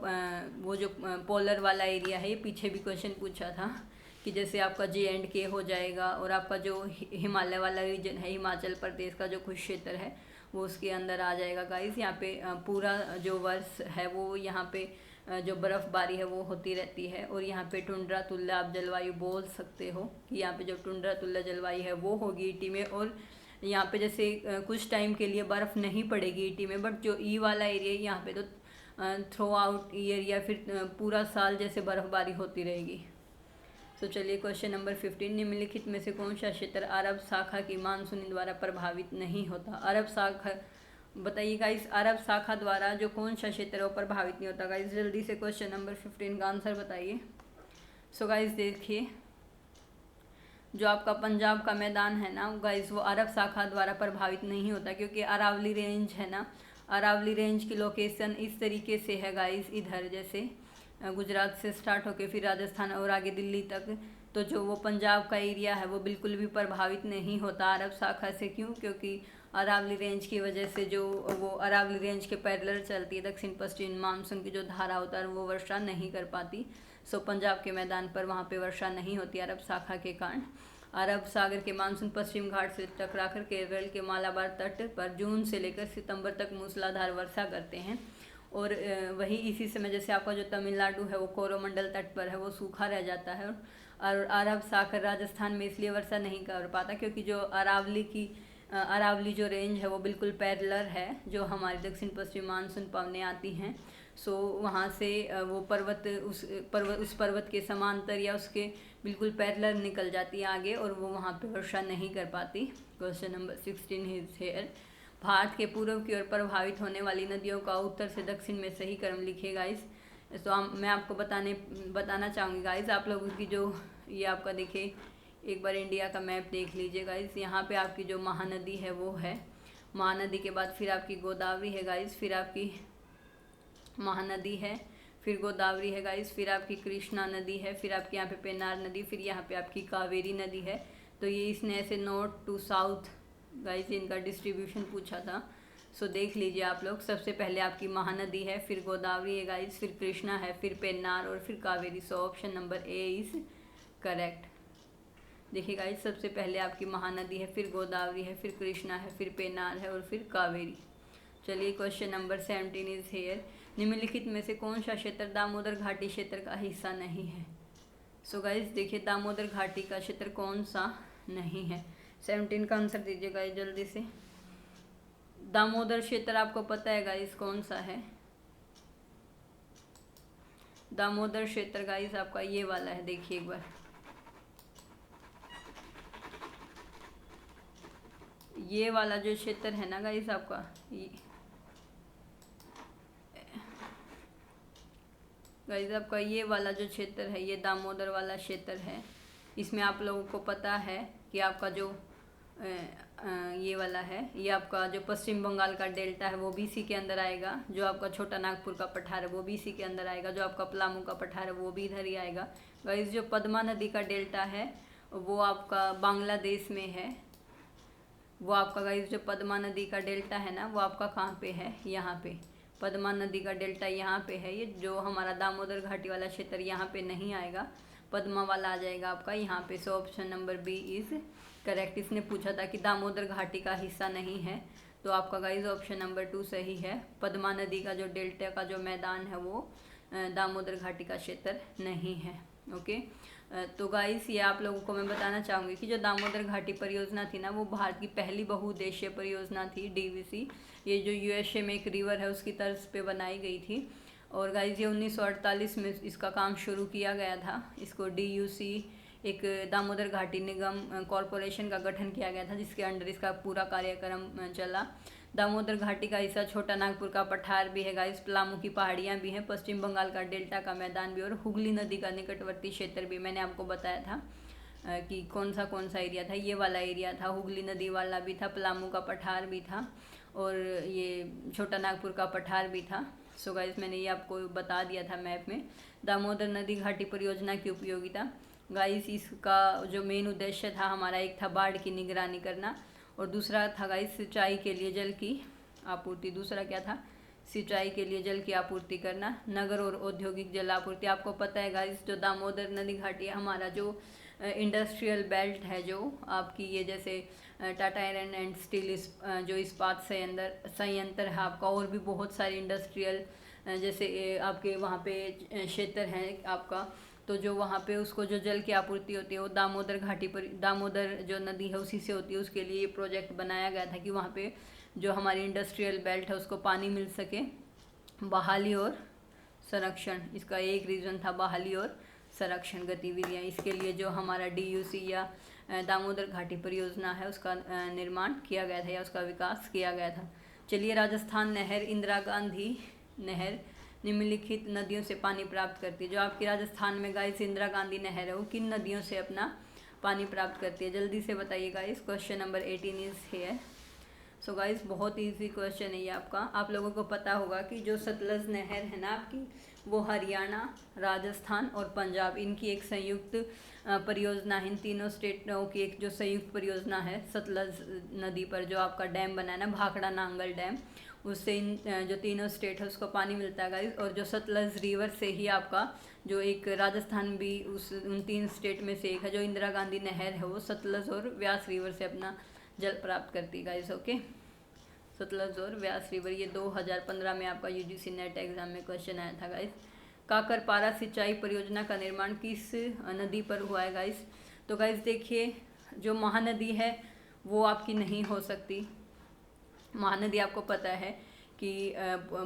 वो जो पोलर वाला एरिया है, ये पीछे भी क्वेश्चन पूछा था कि जैसे आपका J&K हो जाएगा। और आपका जो हिमालय वाला रीजन है, हिमाचल प्रदेश का जो कुछ क्षेत्र है वो उसके अंदर आ जाएगा गाइस। यहाँ पे पूरा जो वर्ष है वो यहाँ पे जो बर्फ़बारी है वो होती रहती है। और यहाँ पे टुंड्रा तुल्य आप जलवायु बोल सकते हो कि यहाँ पे जो टुंड्रा तुल्य जलवायु है वो होगी ET में। और यहाँ पे जैसे कुछ टाइम के लिए बर्फ़ नहीं पड़ेगी ET में, बट जो E वाला एरिया यहाँ पे तो थ्रू आउट ईयर या फिर पूरा साल जैसे बर्फ़बारी होती रहेगी। तो चलिए क्वेश्चन नंबर 15, निम्नलिखित में से कौन सा क्षेत्र अरब शाखा की मानसूनी द्वारा प्रभावित नहीं होता। अरब शाखा बताइए गाइस, अरब शाखा द्वारा जो कौन सा क्षेत्र है वो प्रभावित नहीं होता गाइस। जल्दी से क्वेश्चन नंबर 15 का आंसर बताइए। सो गाइस देखिए, जो आपका पंजाब का मैदान है ना गाइस वो अरब शाखा द्वारा प्रभावित नहीं होता, क्योंकि अरावली रेंज है ना, अरावली रेंज की लोकेशन इस तरीके से है गाइस, इधर जैसे गुजरात से स्टार्ट होके फिर राजस्थान और आगे दिल्ली तक। तो जो वो पंजाब का एरिया है वो बिल्कुल भी प्रभावित नहीं होता अरब शाखा से। क्यों? क्योंकि अरावली रेंज की वजह से जो वो अरावली रेंज के पैरेलल चलती है दक्षिण पश्चिम मानसून की जो धारा होता है वो वर्षा नहीं कर पाती। सो पंजाब के मैदान पर वहाँ पे वर्षा नहीं होती अरब शाखा के कारण। अरब सागर के मानसून पश्चिम घाट से टकराकर केरल के मालाबार तट पर जून से लेकर सितंबर तक मूसलाधार वर्षा करते हैं। और वही इसी समय जैसे आपका जो तमिलनाडु है वो कोरोमंडल तट पर है, वो सूखा रह जाता है। और अरब सागर राजस्थान में इसलिए वर्षा नहीं कर पाता क्योंकि जो अरावली जो रेंज है वो बिल्कुल पैरेलल है जो हमारी दक्षिण पश्चिम मानसून पवनें आती हैं। सो वहाँ से वो उस पर्वत के समांतर या उसके बिल्कुल पैरेलल निकल जाती है आगे, और वो वहाँ पे वर्षा नहीं कर पाती। Question number 16 is here. Bharat के पूर्व की ओर प्रभावित होने वाली नदियों का उत्तर से दक्षिण में सही क्रम लिखिए गाइस। तो मैं आपको बताना चाहूँगी गाइस, आप लोगों की जो ये आपका देखिए एक बार इंडिया का मैप देख लीजिए गाइस। यहाँ पे आपकी जो महानदी है वो है, महानदी के बाद फिर आपकी गोदावरी है गाइस, फिर आपकी महानदी है, फिर गोदावरी है गाइस, फिर आपकी कृष्णा नदी है, फिर आपके यहाँ पे पेन्नार नदी, फिर यहाँ पे आपकी कावेरी नदी है। तो ये इसने ऐसे नॉर्थ टू साउथ गाइस इनका डिस्ट्रीब्यूशन पूछा था। सो देख लीजिए आप लोग, सबसे पहले आपकी महानदी है, फिर गोदावरी है गाइस, फिर कृष्णा है, फिर पेन्नार और फिर कावेरी। सो option number A is correct. देखिए गाइस, सबसे पहले आपकी महानदी है, फिर गोदावरी है, फिर कृष्णा है, फिर पेन्नार है और फिर कावेरी। चलिए क्वेश्चन नंबर 17 इज हेयर। निम्नलिखित में से कौन सा क्षेत्र दामोदर घाटी क्षेत्र का हिस्सा नहीं है? सो गाइस देखिए, दामोदर घाटी का क्षेत्र कौन सा नहीं है? 17 का आंसर दीजिए गाइस जल्दी से। दामोदर क्षेत्र आपको पता है गाइस कौन सा है? दामोदर क्षेत्र गाइस आपका ये वाला है, देखिए एक बार, ये वाला जो क्षेत्र है ना गाइस आपका, गाइस आपका ये वाला जो क्षेत्र है, ये दामोदर वाला क्षेत्र है। इसमें आप लोगों को पता है कि आपका जो ये वाला है, ये आपका जो पश्चिम बंगाल का डेल्टा है वो भी इसी के अंदर आएगा। जो आपका छोटा नागपुर का पठार है वो भी इसी के अंदर आएगा। जो आपका पलामू का पठार है वो भी इधर ही आएगा। गाइस जो पद्मा नदी का डेल्टा है वो आपका बांग्लादेश में है। वो आपका गाइस जो पद्मा नदी का डेल्टा है ना वो आपका कहाँ पे है? यहाँ पे। पद्मा नदी का डेल्टा यहाँ पे है। ये जो हमारा दामोदर घाटी वाला क्षेत्र यहाँ पे नहीं आएगा, पद्मा वाला आ जाएगा आपका यहाँ पे। So option number B is correct. इसने पूछा था कि दामोदर घाटी का हिस्सा नहीं है, तो आपका गाइस ऑप्शन नंबर 2 सही है। पद्मा नदी का जो डेल्टा का जो मैदान है वो दामोदर घाटी का क्षेत्र नहीं है। ओके, तो गाइस ये आप लोगों को मैं बताना चाहूँगी कि जो दामोदर घाटी परियोजना थी ना वो भारत की पहली बहुउद्देशीय परियोजना थी, डीवीसी। ये जो यूएसए में एक रिवर है उसकी तर्ज पे बनाई गई थी। और गाइस ये 1948 में इसका काम शुरू किया गया था। इसको डीयूसी एक दामोदर घाटी निगम कॉरपोरेशन का गठन किया गया था, जिसके अंडर इसका पूरा कार्यक्रम चला। दामोदर घाटी का हिस्सा छोटा नागपुर का पठार भी है गाइस, पलामू की पहाड़ियाँ भी हैं, पश्चिम बंगाल का डेल्टा का मैदान भी और हुगली नदी का निकटवर्ती क्षेत्र भी। मैंने आपको बताया था कि कौन सा एरिया था, ये वाला एरिया था, हुगली नदी वाला भी था, पलामू का पठार भी था और ये छोटा नागपुर का पठार भी था। सो गाइस मैंने ये आपको बता दिया था मैप में। दामोदर नदी घाटी परियोजना की उपयोगिता गाइस, इसका जो मेन उद्देश्य था हमारा, एक था बाढ़ की निगरानी करना और दूसरा था गाइस सिंचाई के लिए जल की आपूर्ति। दूसरा क्या था? सिंचाई के लिए जल की आपूर्ति करना, नगर और औद्योगिक जल आपूर्ति। आपको पता है गाइस जो दामोदर नदी घाटी है हमारा जो इंडस्ट्रियल बेल्ट है, जो आपकी ये जैसे टाटा आयरन एंड स्टील जो इस्पात संयंत्र है आपका, और भी बहुत सारे इंडस्ट्रियल जैसे आपके वहाँ पे क्षेत्र हैं आपका, तो जो वहाँ पे उसको जो जल की आपूर्ति होती है वो दामोदर घाटी पर, दामोदर जो नदी है उसी से होती है। उसके लिए ये प्रोजेक्ट बनाया गया था कि वहाँ पे जो हमारी इंडस्ट्रियल बेल्ट है उसको पानी मिल सके। बहाली और संरक्षण, इसका एक रीज़न था बहाली और संरक्षण गतिविधियाँ। इसके लिए जो हमारा डीयूसी या दामोदर घाटी परियोजना है उसका निर्माण किया गया था या उसका विकास किया गया था। चलिए, राजस्थान नहर, इंदिरा गांधी नहर निम्नलिखित नदियों से पानी प्राप्त करती है। जो आपकी राजस्थान में गाइस इंदिरा गांधी नहर है वो किन नदियों से अपना पानी प्राप्त करती है? जल्दी से बताइए guys. Question number 18 is here. So guys बहुत इजी क्वेश्चन है ये आपका। आप लोगों को पता होगा कि जो सतलज नहर है ना आपकी, वो हरियाणा, राजस्थान और पंजाब, इनकी एक संयुक्त परियोजना है। इन तीनों स्टेटों की एक जो संयुक्त परियोजना है सतलज नदी पर जो आपका डैम बना है ना, भाखड़ा नांगल डैम, उससे इन जो तीनों स्टेट है उसको पानी मिलता है गाइस। और जो सतलज रिवर से ही आपका जो एक राजस्थान भी उस उन 3 स्टेट में से एक है, जो इंदिरा गांधी नहर है वो सतलज और व्यास रिवर से अपना जल प्राप्त करती है गाइस। ओके, सतलज और व्यास रिवर, ये 2015 में आपका यूजीसी नेट एग्जाम में क्वेश्चन आया था गाइस। काकरपारा सिंचाई परियोजना का निर्माण किस नदी पर हुआ है गाइस? तो गाइस देखिए, जो महानदी है वो आपकी नहीं हो सकती। महानदी आपको पता है कि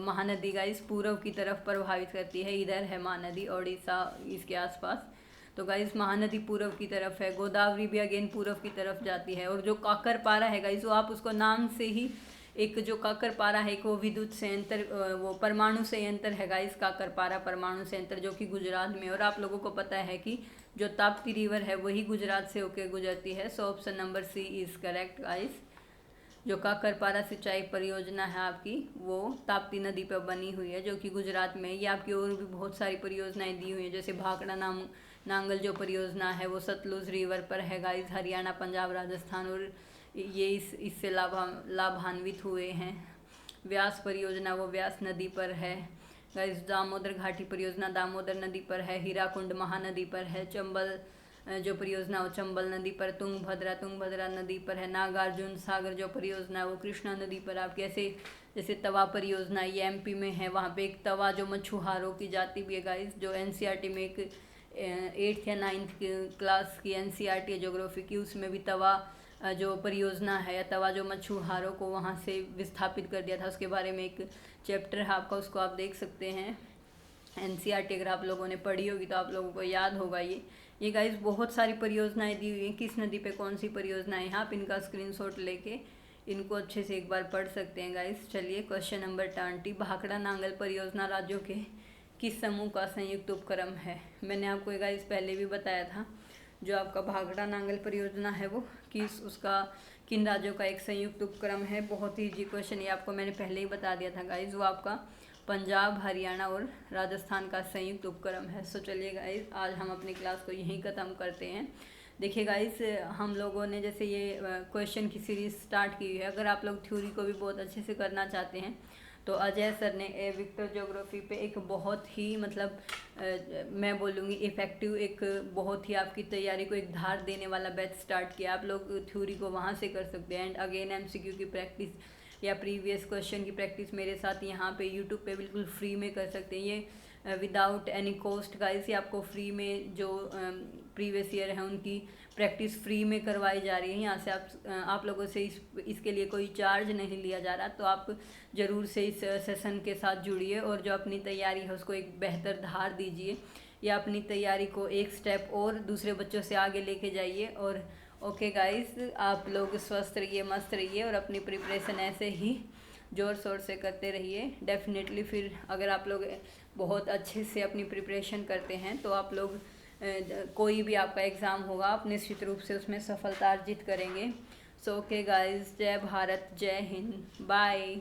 महानदी गाइस पूर्व की तरफ प्रभावित करती है, इधर है महानदी ओडिशा इसके आसपास। तो गाइस महानदी पूर्व की तरफ है। गोदावरी भी अगेन पूर्व की तरफ जाती है। और जो काकरपारा है गाइस, वो आप उसको नाम से ही, एक जो काकरपारा है वो विद्युत संयंत्र, वो परमाणु संयंत्र है गाइस, काकरपारा परमाणु संयंत्र, जो कि गुजरात में। और आप लोगों को पता है कि जो ताप्ती रिवर है वही गुजरात से होकर गुजरती है। So option number C is correct guys. जो काकरपारा सिंचाई परियोजना है आपकी, वो ताप्ती नदी पर बनी हुई है, जो कि गुजरात में। ये आपकी और भी बहुत सारी परियोजनाएं दी हुई हैं, जैसे भाखड़ा नांगल जो परियोजना है वो सतलुज रिवर पर है गाइस, हरियाणा, पंजाब, राजस्थान, और ये इससे लाभान्वित हुए हैं। व्यास परियोजना वो व्यास नदी पर है गाइस। दामोदर घाटी परियोजना दामोदर नदी पर है। हीराकुंड महानदी पर है। चंबल जो परियोजना वो चंबल नदी पर। तुंगभद्रा नदी पर है। नागार्जुन सागर जो परियोजना है वो कृष्णा नदी पर आपकी। ऐसे जैसे तवा परियोजना ये एमपी में है, वहाँ पे एक तवा जो मछुआरों की जाति भी है गाइस, जो एनसीईआरटी में एक 8th या 9th क्लास की एनसीईआरटी है ज्योग्राफी की, उसमें भी तवा जो परियोजना है या तवा जो मछुआरों को वहाँ से विस्थापित कर दिया था, उसके बारे में एक चैप्टर है आपका, उसको आप देख सकते हैं। एनसीईआरटी अगर आप लोगों ने पढ़ी होगी तो आप लोगों को याद होगा। ये गाइस बहुत सारी परियोजनाएं दी हुई हैं, किस नदी पे कौन सी परियोजनाएं हैं, आप इनका स्क्रीनशॉट लेके इनको अच्छे से एक बार पढ़ सकते हैं गाइस। चलिए क्वेश्चन नंबर 20, भाखड़ा नांगल परियोजना राज्यों के किस समूह का संयुक्त उपक्रम है? मैंने आपको गाइस पहले भी बताया था, जो आपका भाखड़ा नांगल परियोजना है वो किन राज्यों का एक संयुक्त उपक्रम है। बहुत ही इजी क्वेश्चन, ये आपको मैंने पहले ही बता दिया था गाइस, वो आपका पंजाब, हरियाणा और राजस्थान का संयुक्त उपक्रम है। सो चलिए गाइस, आज हम अपनी क्लास को यहीं ख़त्म करते हैं। देखिए गाइस, हम लोगों ने जैसे ये क्वेश्चन की सीरीज़ स्टार्ट की हुई है। अगर आप लोग थ्योरी को भी बहुत अच्छे से करना चाहते हैं तो अजय सर ने विक्टर ज्योग्राफी पे एक बहुत ही मैं बोलूँगी इफ़ेक्टिव, एक बहुत ही आपकी तैयारी को एक धार देने वाला बैच स्टार्ट किया। आप लोग थ्योरी को वहाँ से कर सकते हैं, एंड अगेन एमसीक्यू की प्रैक्टिस या प्रीवियस क्वेश्चन की प्रैक्टिस मेरे साथ यहाँ पे यूट्यूब पे बिल्कुल फ्री में कर सकते हैं। ये विदाउट एनी कॉस्ट गाइस, ये आपको फ्री में जो प्रीवियस ईयर है उनकी प्रैक्टिस फ्री में करवाई जा रही है। यहाँ से आप लोगों से इसके लिए कोई चार्ज नहीं लिया जा रहा, तो आप ज़रूर से इस सेशन के साथ जुड़िए और जो अपनी तैयारी है उसको एक बेहतर धार दीजिए, या अपनी तैयारी को एक स्टेप और दूसरे बच्चों से आगे लेके जाइए। और ओके गाइस, आप लोग स्वस्थ रहिए, मस्त रहिए और अपनी प्रिपरेशन ऐसे ही ज़ोर शोर से करते रहिए। डेफिनेटली फिर अगर आप लोग बहुत अच्छे से अपनी प्रिपरेशन करते हैं तो आप लोग कोई भी आपका एग्ज़ाम होगा आप निश्चित रूप से उसमें सफलता अर्जित करेंगे। सो ओके गाइस, जय भारत, जय हिंद, बाय।